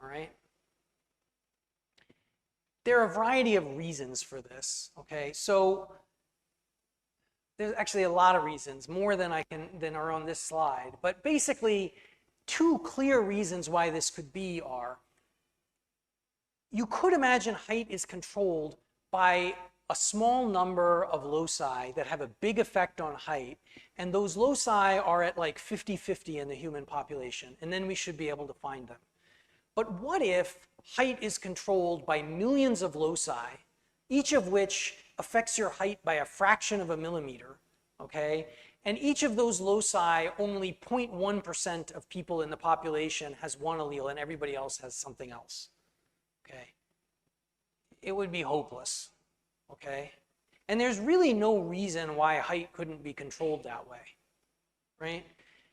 all right? There are a variety of reasons for this, okay? So there's actually a lot of reasons, more than are on this slide. But basically, two clear reasons why this could be are, you could imagine height is controlled by a small number of loci that have a big effect on height, and those loci are at like 50-50 in the human population, and then we should be able to find them. But what if height is controlled by millions of loci, each of which affects your height by a fraction of a millimeter, okay? And each of those loci, only 0.1% of people in the population has one allele and everybody else has something else, okay? It would be hopeless, okay? And there's really no reason why height couldn't be controlled that way, right?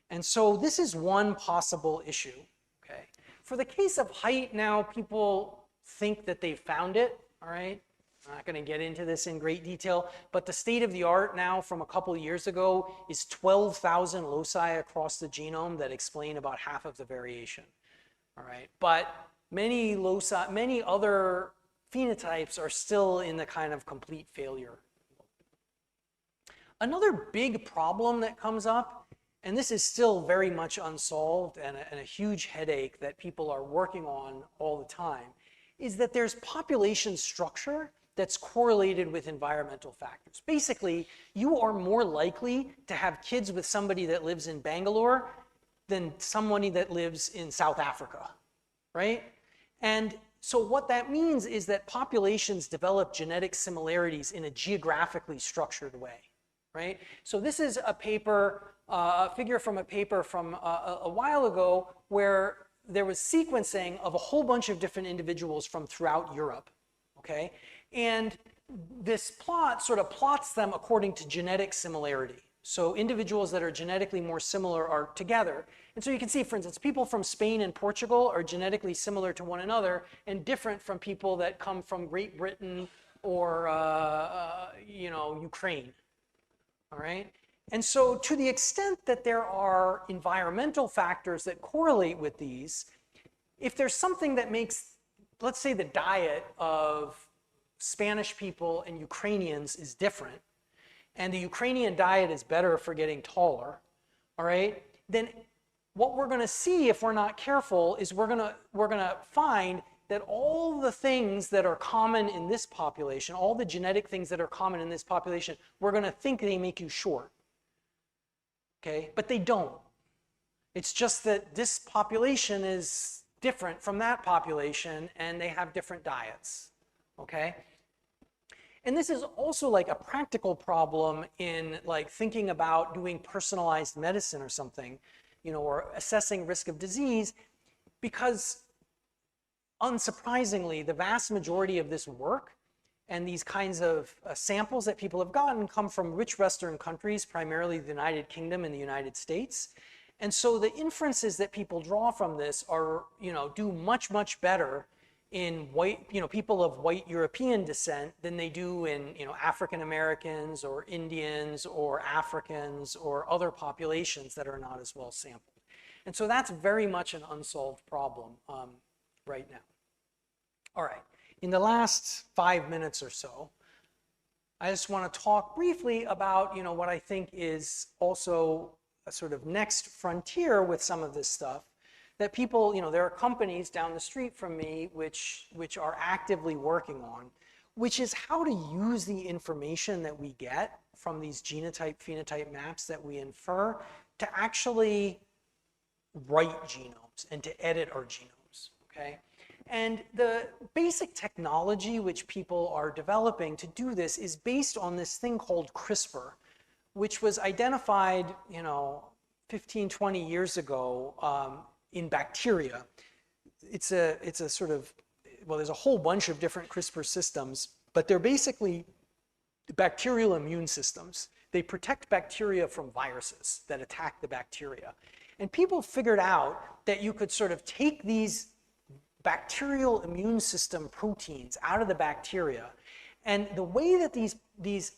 And so this is one possible issue, okay? For the case of height now, people think that they've found it, all right? I'm not going to get into this in great detail, but the state of the art now from a couple of years ago is 12,000 loci across the genome that explain about half of the variation, all right? But many loci, many other phenotypes are still in the kind of complete failure. Another big problem that comes up, and this is still very much unsolved and a huge headache that people are working on all the time, is that there's population structure that's correlated with environmental factors. Basically, you are more likely to have kids with somebody that lives in Bangalore than somebody that lives in South Africa, right? And so what that means is that populations develop genetic similarities in a geographically structured way, right? So this is a paper, a figure from a paper from a while ago where there was sequencing of a whole bunch of different individuals from throughout Europe, okay? And this plot sort of plots them according to genetic similarity. So individuals that are genetically more similar are together. And so you can see, for instance, people from Spain and Portugal are genetically similar to one another and different from people that come from Great Britain or, you know, Ukraine, all right? And so to the extent that there are environmental factors that correlate with these, if there's something that makes, let's say the diet of Spanish people and Ukrainians is different, and the Ukrainian diet is better for getting taller, all right, then what we're going to see if we're not careful is we're going to find that all the things that are common in this population, all the genetic things that are common in this population, we're going to think they make you short, okay, but they don't. It's just that this population is different from that population and they have different diets, okay? And this is also like a practical problem in like thinking about doing personalized medicine or something, you know, or assessing risk of disease, because unsurprisingly, the vast majority of this work and these kinds of samples that people have gotten come from rich Western countries, primarily the United Kingdom and the United States. And so the inferences that people draw from this are, you know, do much, much better in white, you know, people of white European descent than they do in, you know, African Americans or Indians or Africans or other populations that are not as well sampled. And so that's very much an unsolved problem right now. All right, in the last 5 minutes or so, I just want to talk briefly about, you know, what I think is also a sort of next frontier with some of this stuff. That people, you know, there are companies down the street from me which are actively working on, which is how to use the information that we get from these genotype phenotype maps that we infer to actually write genomes and to edit our genomes, okay? And the basic technology which people are developing to do this is based on this thing called CRISPR, which was identified, you know, 15, 20 years ago in bacteria. It's a sort of, well, there's a whole bunch of different CRISPR systems, but they're basically bacterial immune systems. They protect bacteria from viruses that attack the bacteria. And people figured out that you could sort of take these bacterial immune system proteins out of the bacteria, and the way that these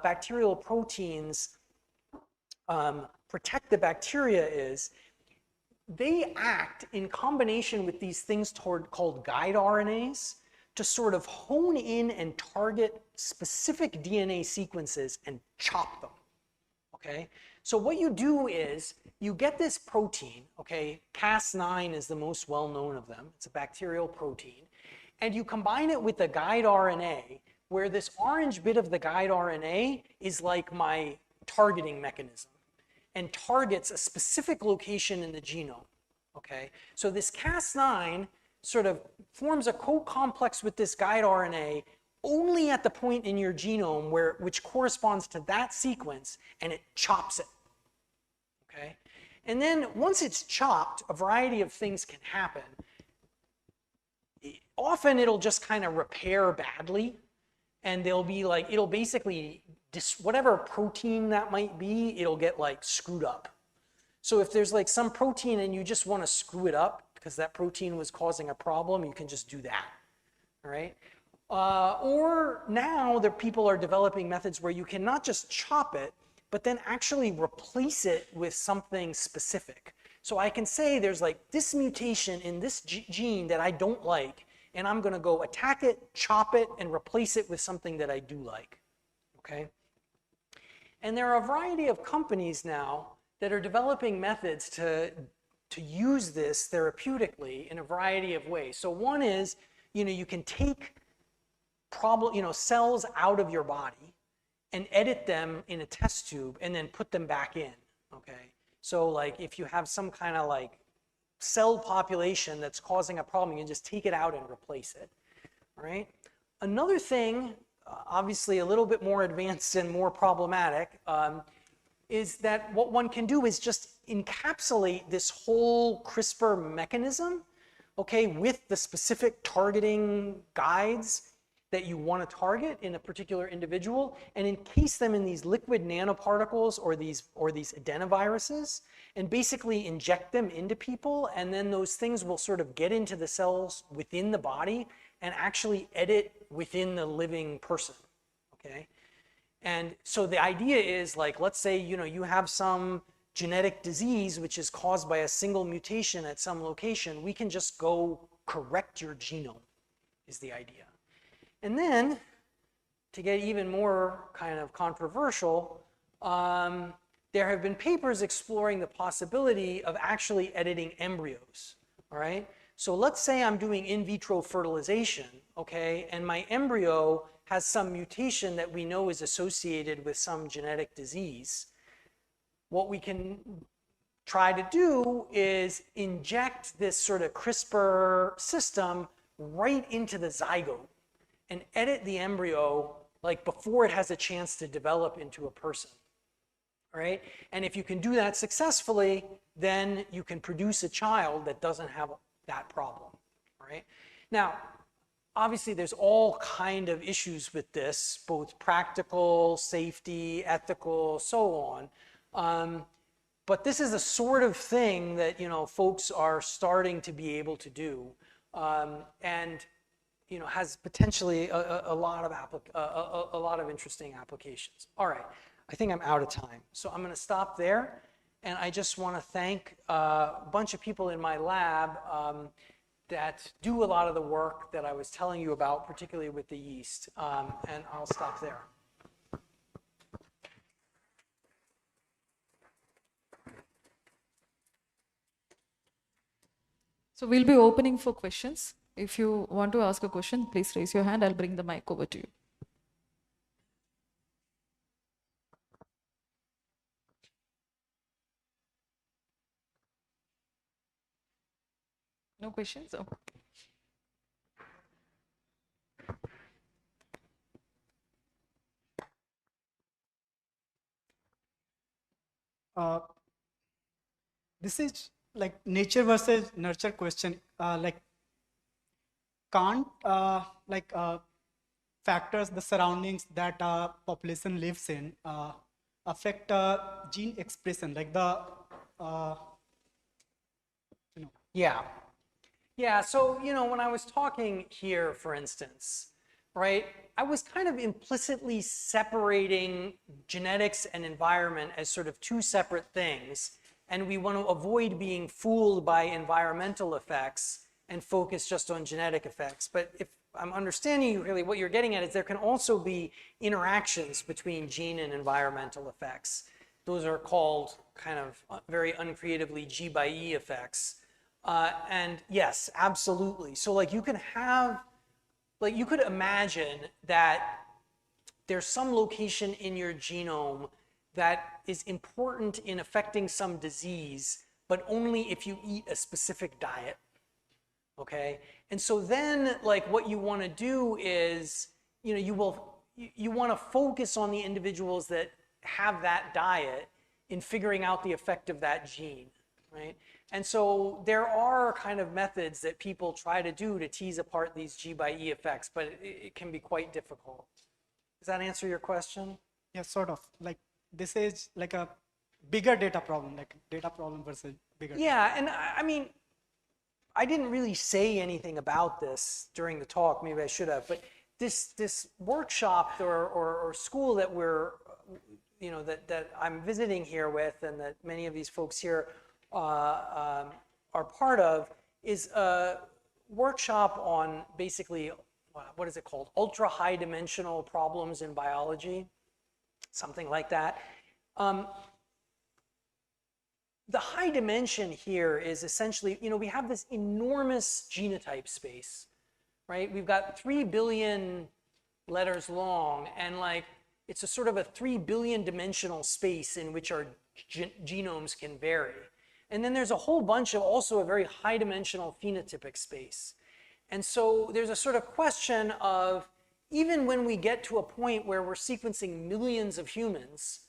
bacterial proteins protect the bacteria is they act in combination with these things called guide RNAs to sort of hone in and target specific DNA sequences and chop them, okay? So what you do is you get this protein, okay? Cas9 is the most well-known of them. It's a bacterial protein. And you combine it with the guide RNA, where this orange bit of the guide RNA is like my targeting mechanism and targets a specific location in the genome, okay? So this Cas9 sort of forms a co-complex with this guide RNA only at the point in your genome which corresponds to that sequence, and it chops it, okay? And then once it's chopped, a variety of things can happen. Often it'll just kind of repair badly, and they'll be like, it'll basically, whatever protein that might be, it'll get like screwed up. So if there's like some protein and you just want to screw it up because that protein was causing a problem, you can just do that, all right? Or now people are developing methods where you can not just chop it, but then actually replace it with something specific. So I can say there's like this mutation in this gene that I don't like, and I'm going to go attack it, chop it, and replace it with something that I do like, okay? And there are a variety of companies now that are developing methods to use this therapeutically in a variety of ways. So one is, you can take cells out of your body and edit them in a test tube and then put them back in, okay? So like if you have some kind of like cell population that's causing a problem, you can just take it out and replace it, all right? Another thing, obviously a little bit more advanced and more problematic, is that what one can do is just encapsulate this whole CRISPR mechanism, okay, with the specific targeting guides that you want to target in a particular individual, and encase them in these liquid nanoparticles or these adenoviruses, and basically inject them into people, and then those things will sort of get into the cells within the body and actually edit within the living person, okay? And so the idea is, like, let's say, you have some genetic disease which is caused by a single mutation at some location, we can just go correct your genome, is the idea. And then, to get even more kind of controversial, there have been papers exploring the possibility of actually editing embryos, all right? So let's say I'm doing in vitro fertilization, okay, and my embryo has some mutation that we know is associated with some genetic disease. What we can try to do is inject this sort of CRISPR system right into the zygote and edit the embryo like before it has a chance to develop into a person, all right? And if you can do that successfully, then you can produce a child that doesn't have that problem, all right? Now, obviously there's all kind of issues with this, both practical, safety, ethical, so on. But this is a sort of thing that, folks are starting to be able to do. And has potentially a lot of interesting applications. All right, I think I'm out of time, so I'm going to stop there, and I just want to thank a bunch of people in my lab that do a lot of the work that I was telling you about, particularly with the yeast, and I'll stop there. So we'll be opening for questions. If you want to ask a question, please raise your hand. I'll bring the mic over to you. No questions? Oh. This is like nature versus nurture question. Like, can't factors, the surroundings that population lives in affect gene expression, like the Yeah, so, when I was talking here, for instance, right, I was kind of implicitly separating genetics and environment as sort of two separate things, and we want to avoid being fooled by environmental effects and focus just on genetic effects. But I'm understanding really what you're getting at is there can also be interactions between gene and environmental effects. Those are called kind of very uncreatively G by E effects. And yes, absolutely. So like you can have, like you could imagine that there's some location in your genome that is important in affecting some disease, but only if you eat a specific diet. Okay, and so then like what you want to do is, you want to focus on the individuals that have that diet in figuring out the effect of that gene, right? And so there are kind of methods that people try to do to tease apart these G by E effects, but it can be quite difficult. Does that answer your question? Yeah, sort of. Like this is like a bigger data problem, like data problem versus bigger. Yeah, and I mean, I didn't really say anything about this during the talk. Maybe I should have. But this workshop or school that we're, that I'm visiting here with, and that many of these folks here are part of, is a workshop on basically, what is it called? Ultra high dimensional problems in biology, something like that. The high dimension here is essentially, we have this enormous genotype space, right? We've got 3 billion letters long, and like it's a sort of a 3 billion dimensional space in which our genomes can vary. And then there's a whole bunch of also a very high dimensional phenotypic space. And so there's a sort of question of, even when we get to a point where we're sequencing millions of humans,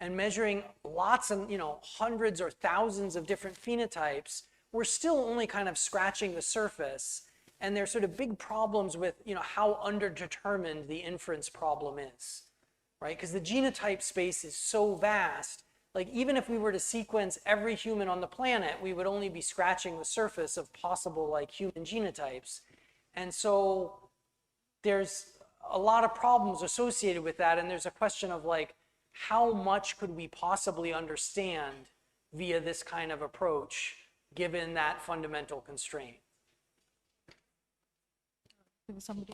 and measuring lots of, hundreds or thousands of different phenotypes, we're still only kind of scratching the surface. And there's sort of big problems with, how underdetermined the inference problem is, right? Because the genotype space is so vast. Like even if we were to sequence every human on the planet, we would only be scratching the surface of possible like human genotypes. And so there's a lot of problems associated with that. And there's a question of like, how much could we possibly understand via this kind of approach, given that fundamental constraint? Somebody.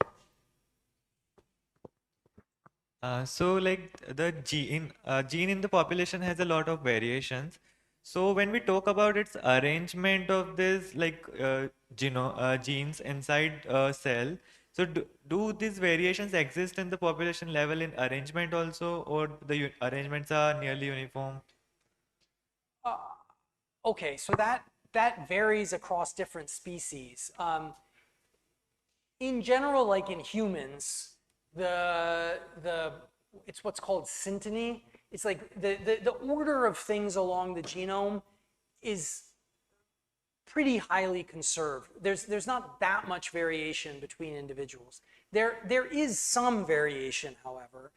So like the gene in the population has a lot of variations. So when we talk about its arrangement of this like genes inside a cell, so do these variations exist in the population level in arrangement also, or the arrangements are nearly uniform? Okay, so that varies across different species. In general, like in humans, it's what's called synteny. It's like the order of things along the genome is pretty highly conserved. There's not that much variation between individuals. There is some variation, however.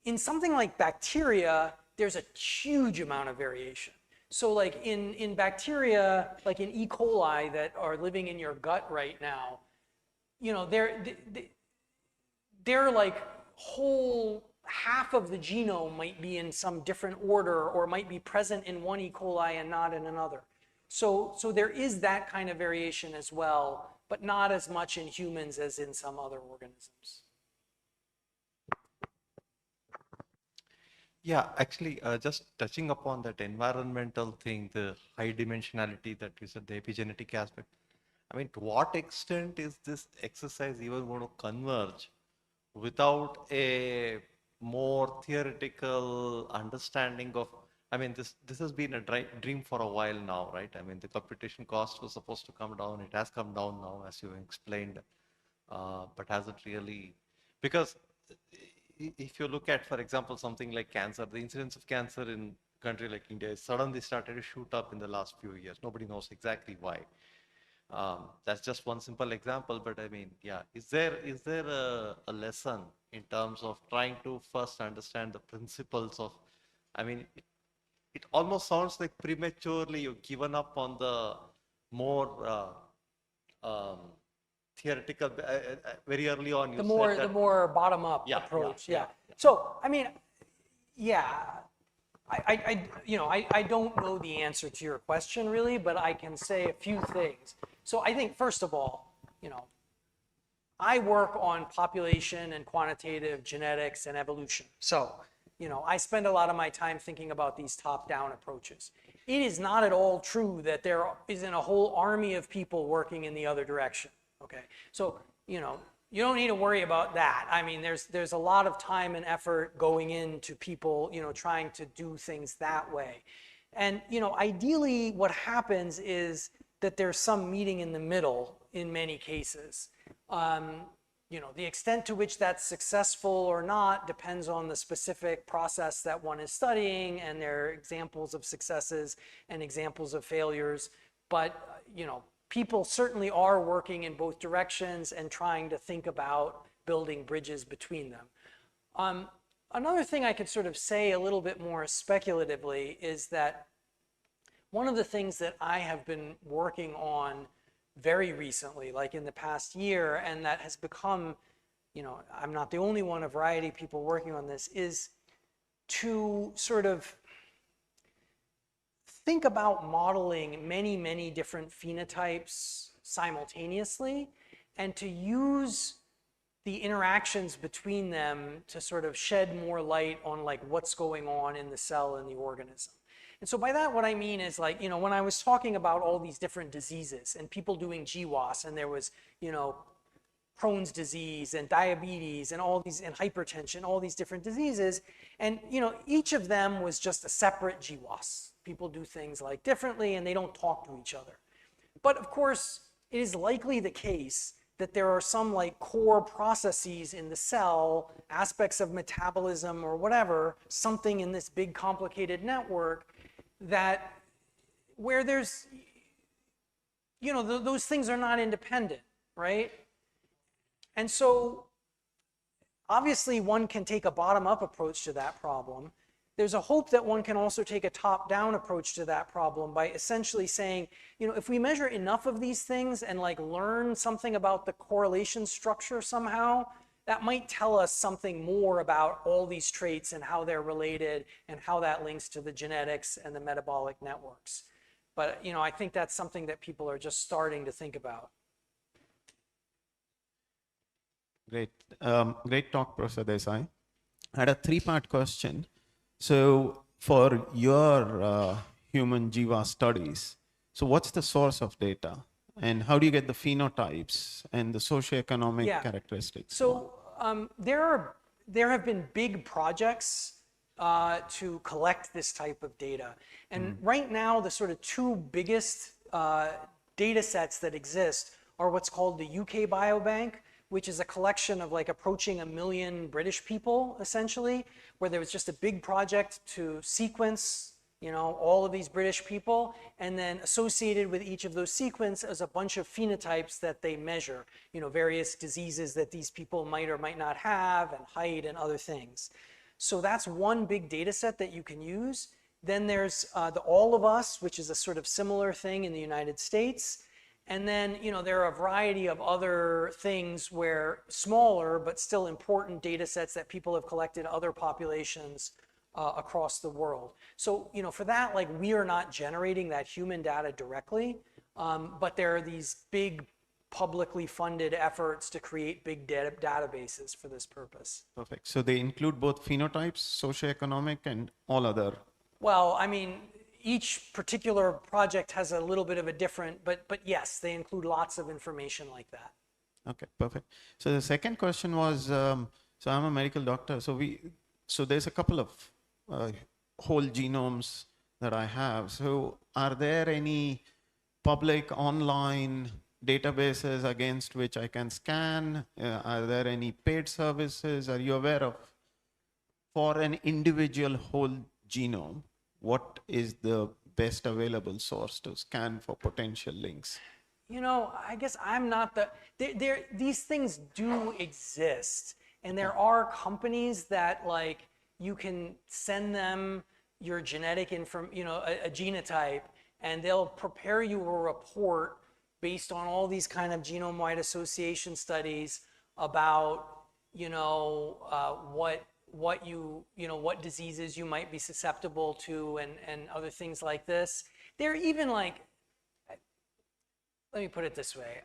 In something like bacteria, there's a huge amount of variation. So like in bacteria, like in E. coli that are living in your gut right now, they're like whole half of the genome might be in some different order or might be present in one E. coli and not in another. So there is that kind of variation as well, but not as much in humans as in some other organisms. Yeah, actually, just touching upon that environmental thing, the high dimensionality that you said, the epigenetic aspect. I mean, to what extent is this exercise even going to converge without a more theoretical understanding of, I mean, this has been a dream for a while now, right? I mean, the computation cost was supposed to come down. It has come down now, as you explained, but hasn't really, because if you look at, for example, something like cancer, the incidence of cancer in a country like India has suddenly started to shoot up in the last few years. Nobody knows exactly why. That's just one simple example, but I mean, yeah, is there a lesson in terms of trying to first understand the principles of, I mean, it almost sounds like prematurely you've given up on the more theoretical, very early on you The said that, more bottom-up approach, yeah. So, I mean, yeah, I don't know the answer to your question really, but I can say a few things. So I think first of all, I work on population and quantitative genetics and evolution. So, I spend a lot of my time thinking about these top-down approaches. It is not at all true that there isn't a whole army of people working in the other direction, okay? So, you don't need to worry about that. I mean, there's a lot of time and effort going into people, trying to do things that way. And, ideally what happens is that there's some meeting in the middle in many cases. The extent to which that's successful or not depends on the specific process that one is studying, and there are examples of successes and examples of failures. But, people certainly are working in both directions and trying to think about building bridges between them. Another thing I could sort of say a little bit more speculatively is that one of the things that I have been working on very recently, like in the past year, and that has become, I'm not the only one, a variety of people working on this, is to sort of think about modeling many, many different phenotypes simultaneously, and to use the interactions between them to sort of shed more light on like what's going on in the cell and the organism. And so by that, what I mean is like, when I was talking about all these different diseases and people doing GWAS, and there was, Crohn's disease and diabetes and all these, and hypertension, all these different diseases. And, each of them was just a separate GWAS. People do things like differently and they don't talk to each other. But of course, it is likely the case that there are some like core processes in the cell, aspects of metabolism or whatever, something in this big complicated network where there's, those things are not independent, right? And so obviously one can take a bottom-up approach to that problem. There's a hope that one can also take a top-down approach to that problem by essentially saying, if we measure enough of these things and like learn something about the correlation structure somehow, that might tell us something more about all these traits and how they're related and how that links to the genetics and the metabolic networks. But, I think that's something that people are just starting to think about. Great. Great talk, Professor Desai. I had a three-part question. So for your human GWAS studies, so what's the source of data? And how do you get the phenotypes and the socioeconomic characteristics? So there have been big projects to collect this type of data. And right now, the sort of two biggest data sets that exist are what's called the UK Biobank, which is a collection of like approaching 1 million British people, essentially, where there was just a big project to sequence all of these British people, and then associated with each of those sequences is a bunch of phenotypes that they measure, various diseases that these people might or might not have, and height and other things. So that's one big data set that you can use. Then there's the All of Us, which is a sort of similar thing in the United States. And then, there are a variety of other things where smaller but still important data sets that people have collected other populations across the world. So, for that, like, we are not generating that human data directly, but there are these big publicly funded efforts to create big databases for this purpose. Perfect. So they include both phenotypes, socioeconomic, and all other. Well, I mean, each particular project has a little bit of a different, but yes, they include lots of information like that. Okay, perfect. So the second question was, so I'm a medical doctor, so there's a couple of whole genomes that I have. So are there any public online databases against which I can scan? Are there any paid services? Are you aware of, for an individual whole genome, what is the best available source to scan for potential links? I guess I'm not these things do exist, and there are companies that like you can send them your genetic a genotype, and they'll prepare you a report based on all these kind of genome-wide association studies about what diseases you might be susceptible to and other things like this. They're even like, let me put it this way,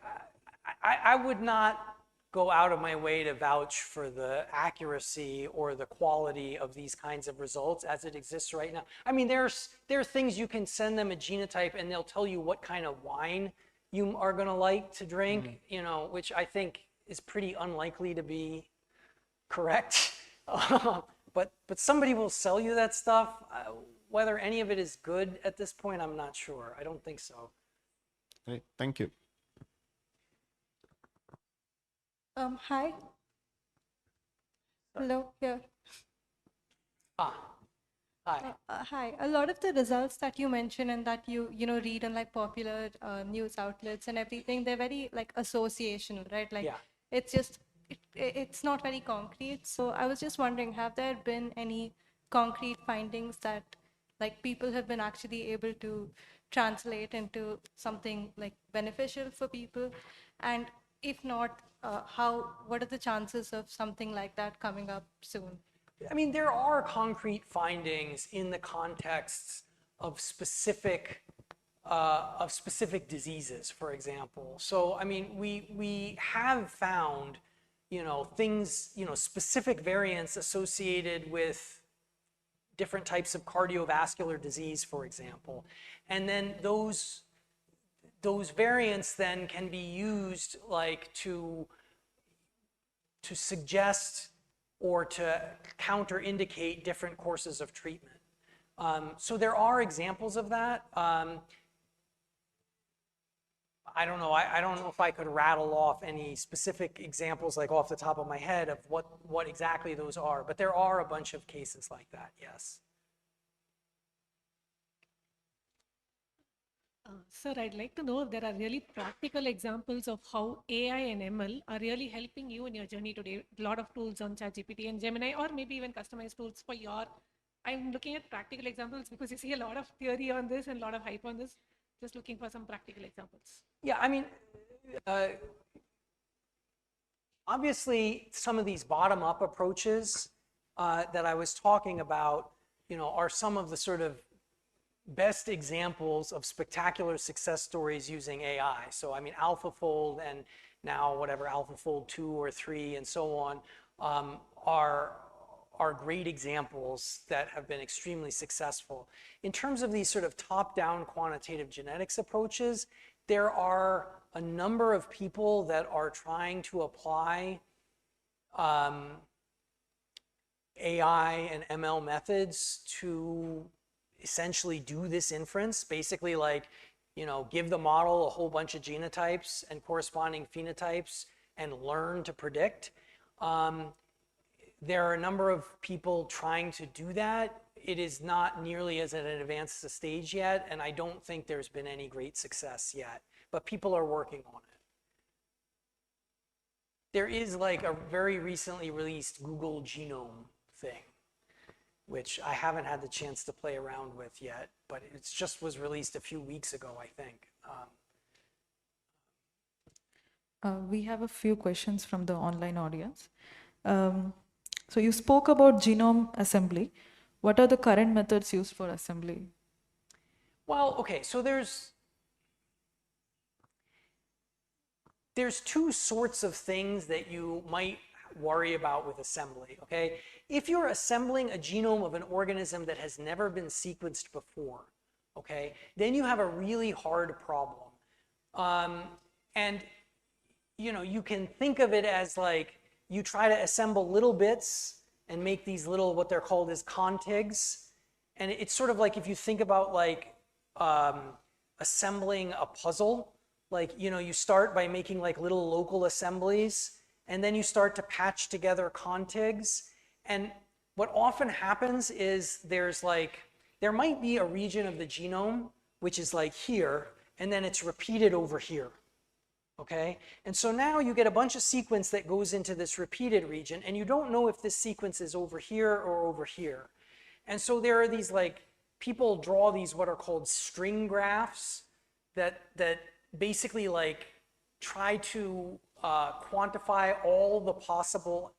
I would not go out of my way to vouch for the accuracy or the quality of these kinds of results as it exists right now. I mean, there are things you can send them a genotype and they'll tell you what kind of wine you are going to like to drink, you know, which I think is pretty unlikely to be correct. But somebody will sell you that stuff. Whether any of it is good at this point, I'm not sure. I don't think so. Great, thank you. Hi. Hello, here. Hi. Hi. A lot of the results that you mention and that you know read on like popular news outlets and everything, they're very like associational, right? Like Yeah. it's just it's not very concrete. So I was just wondering, have there been any concrete findings that like people have been actually able to translate into something like beneficial for people? And if not, what are the chances of something like that coming up soon? I mean, there are concrete findings in the context of specific diseases, for example. So, I mean, we have found, you know, things, you know, specific variants associated with different types of cardiovascular disease, for example. And then those variants then can be used like to suggest or to counter-indicate different courses of treatment. So there are examples of that. I don't know. I don't know if I could rattle off any specific examples like off the top of my head of what exactly those are, but there are a bunch of cases like that, yes. Sir, I'd like to know if there are really practical examples of how AI and ML are really helping you in your journey today. A lot of tools on ChatGPT and Gemini, or maybe even customized tools for your. I'm looking at practical examples because you see a lot of theory on this and a lot of hype on this. Just looking for some practical examples. Yeah, I mean, obviously, some of these bottom-up approaches that I was talking about, you know, are some of the sort of best examples of spectacular success stories using AI. So, I mean, AlphaFold and now whatever AlphaFold 2 or 3 and so on are great examples that have been extremely successful. In terms of these sort of top-down quantitative genetics approaches, there are a number of people that are trying to apply AI and ML methods to essentially do this inference, basically like, you know, give the model a whole bunch of genotypes and corresponding phenotypes and learn to predict. There are a number of people trying to do that. It is not nearly as at an advanced stage yet, and I don't think there's been any great success yet, but people are working on it. There is like a very recently released Google Genome thing, which I haven't had the chance to play around with yet, but it just was released a few weeks ago, I think. We have a few questions from the online audience. So you spoke about genome assembly. What are the current methods used for assembly? Well, okay, so there's two sorts of things that you might worry about with assembly, okay? If you're assembling a genome of an organism that has never been sequenced before, okay, then you have a really hard problem. And, you know, you can think of it as like, you try to assemble little bits and make these little, what they're called is contigs. And it's sort of like if you think about like assembling a puzzle, like, you know, you start by making like little local assemblies, and then you start to patch together contigs. And what often happens is there might be a region of the genome, which is like here, and then it's repeated over here. Okay, and so now you get a bunch of sequence that goes into this repeated region, and you don't know if this sequence is over here or over here. And so there are these like, people draw these what are called string graphs that basically like try to quantify all the possible,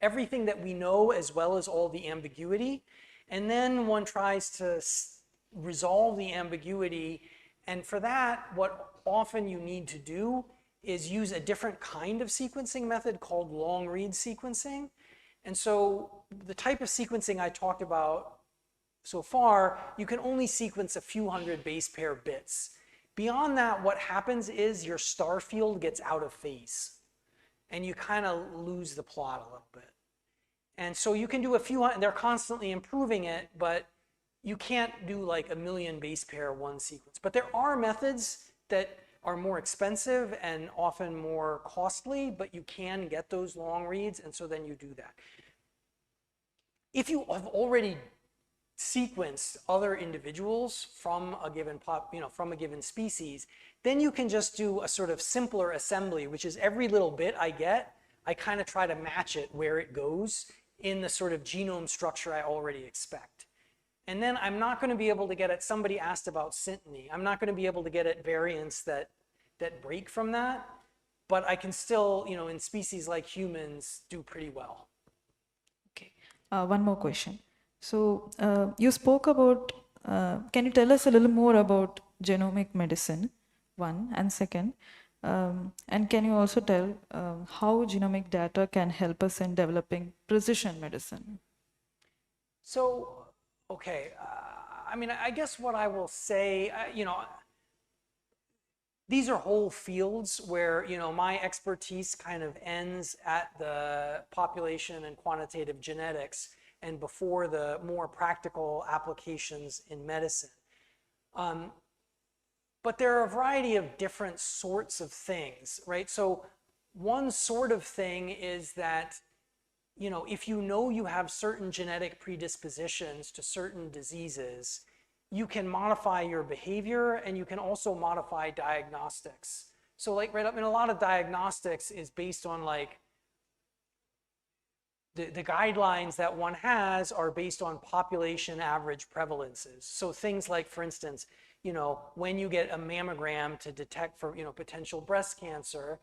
everything that we know as well as all the ambiguity. And then one tries to resolve the ambiguity. And for that, what often you need to do is use a different kind of sequencing method called long read sequencing. And so the type of sequencing I talked about so far, you can only sequence a few hundred base pair bits. Beyond that, what happens is your star field gets out of phase, and you kind of lose the plot a little bit. And so you can do a few, they're constantly improving it, but you can't do like a million base pair one sequence. But there are methods that are more expensive and often more costly, but you can get those long reads, and so then you do that. If you have already sequenced other individuals from a given from a given species, then you can just do a sort of simpler assembly, which is every little bit I get, I kind of try to match it where it goes in the sort of genome structure I already expect. And then I'm not going to be able to get at, somebody asked about synteny, I'm not going to be able to get at variants that break from that, but I can still, in species like humans, do pretty well. Okay. One more question. So you spoke about, can you tell us a little more about genomic medicine, one, and second, and can you also tell how genomic data can help us in developing precision medicine? So, okay, I guess what I will say, these are whole fields where, my expertise kind of ends at the population and quantitative genetics and before the more practical applications in medicine. But there are a variety of different sorts of things, right? So one sort of thing is that, if you have certain genetic predispositions to certain diseases, you can modify your behavior and you can also modify diagnostics. So like, right, a lot of diagnostics is based on like, the guidelines that one has are based on population average prevalences. So things like, for instance, when you get a mammogram to detect for, potential breast cancer,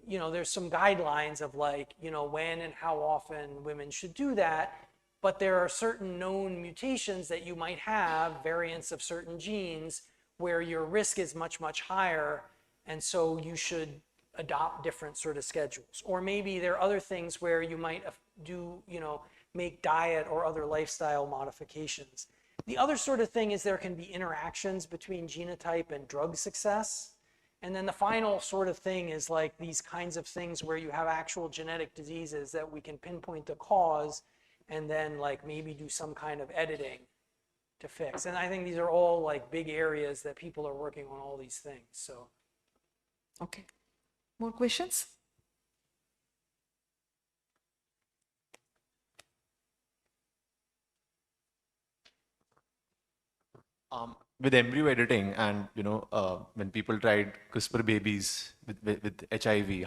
there's some guidelines of like, when and how often women should do that. But there are certain known mutations that you might have, variants of certain genes, where your risk is much, much higher. And so you should adopt different sort of schedules. Or maybe there are other things where you might do, make diet or other lifestyle modifications. The other sort of thing is there can be interactions between genotype and drug success. And then the final sort of thing is like these kinds of things where you have actual genetic diseases that we can pinpoint the cause and then like maybe do some kind of editing to fix. And I think these are all like big areas that people are working on all these things. So. Okay. More questions? With embryo editing and when people tried CRISPR babies with HIV,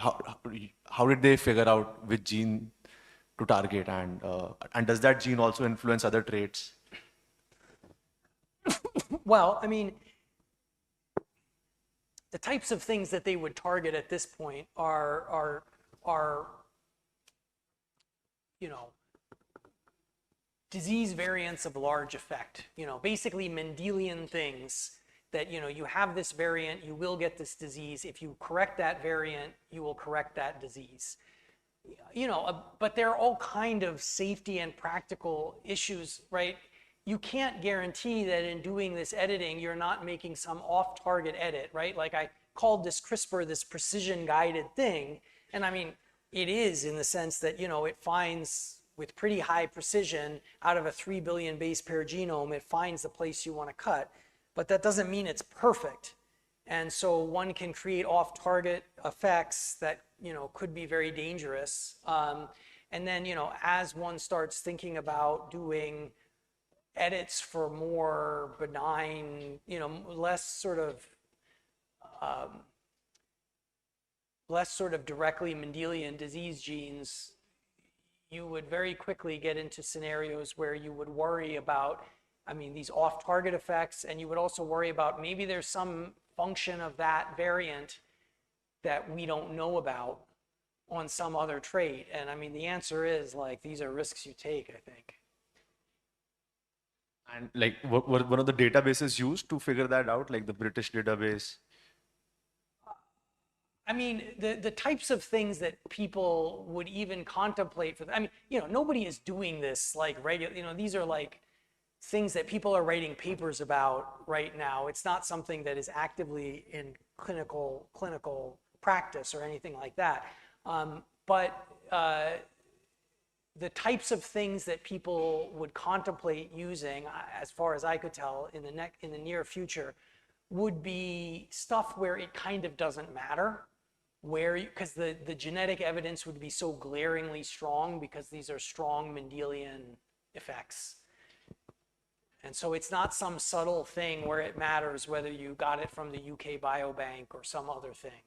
how did they figure out which gene to target, and does that gene also influence other traits? Well, the types of things that they would target at this point are disease variants of large effect. Basically Mendelian things that you have this variant, you will get this disease. If you correct that variant, you will correct that disease. But there are all kind of safety and practical issues, right? You can't guarantee that in doing this editing, you're not making some off-target edit, right? Like I called this CRISPR this precision-guided thing, and it is in the sense that, it finds with pretty high precision out of a 3 billion base pair genome, it finds the place you want to cut, but that doesn't mean it's perfect. And so one can create off-target effects that, could be very dangerous. And then, as one starts thinking about doing edits for more benign, less sort of directly Mendelian disease genes, you would very quickly get into scenarios where you would worry about, these off-target effects, and you would also worry about maybe there's some function of that variant that we don't know about on some other trait. And the answer is like, these are risks you take, I think. And like, what one of the databases used to figure that out, like the British database? I mean, the types of things that people would even contemplate for, I mean, nobody is doing this like regular, these are like things that people are writing papers about right now. It's not something that is actively in clinical practice or anything like that. But the types of things that people would contemplate using, as far as I could tell, in the near future, would be stuff where it kind of doesn't matter, because the genetic evidence would be so glaringly strong because these are strong Mendelian effects. And so it's not some subtle thing where it matters whether you got it from the UK Biobank or some other thing.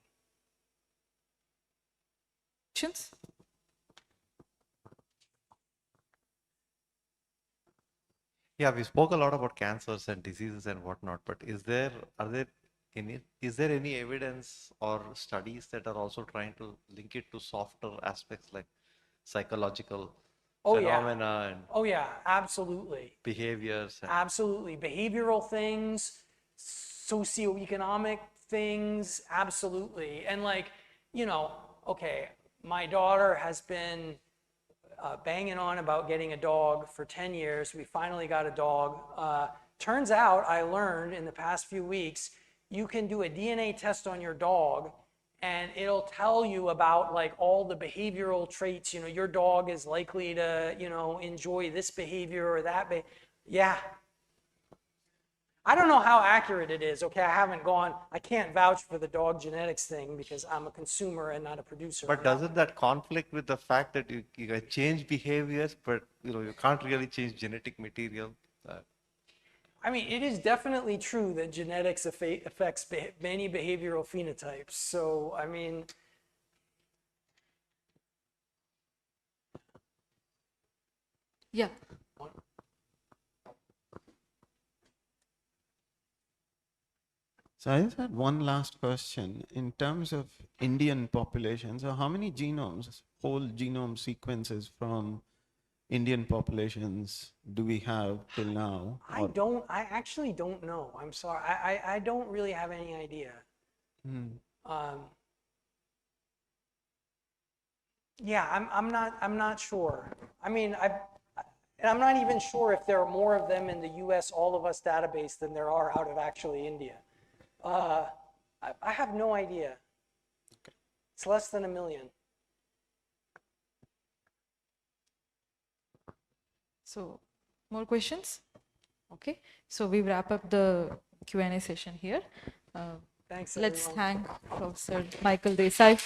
Questions? Yeah, we spoke a lot about cancers and diseases and whatnot, but is there any evidence or studies that are also trying to link it to softer aspects like psychological phenomena and Oh yeah, absolutely. behaviors? Absolutely. Behavioral things, socioeconomic things, absolutely. And like, okay, my daughter has been banging on about getting a dog for 10 years. We finally got a dog. Turns out, I learned in the past few weeks, you can do a DNA test on your dog and it'll tell you about like all the behavioral traits. Your dog is likely to, enjoy this behavior or that behavior. Yeah. I don't know how accurate it is. Okay, I can't vouch for the dog genetics thing because I'm a consumer and not a producer. But doesn't that conflict with the fact that you can change behaviors, but you can't really change genetic material? I mean, it is definitely true that genetics affects many behavioral phenotypes. So, I mean, Yeah. So I just had one last question. In terms of Indian population, so how many genomes, whole genome sequences from Indian populations do we have till now? I actually don't know. I'm sorry. I don't really have any idea. Yeah, I'm not sure. I mean, and I'm not even sure if there are more of them in the US All of Us database than there are out of actually India. I have no idea. Okay. It's less than 1 million. So, more questions? Okay. So we wrap up the Q&A session here. Thanks, Let's everyone. thank Professor Michael Desai.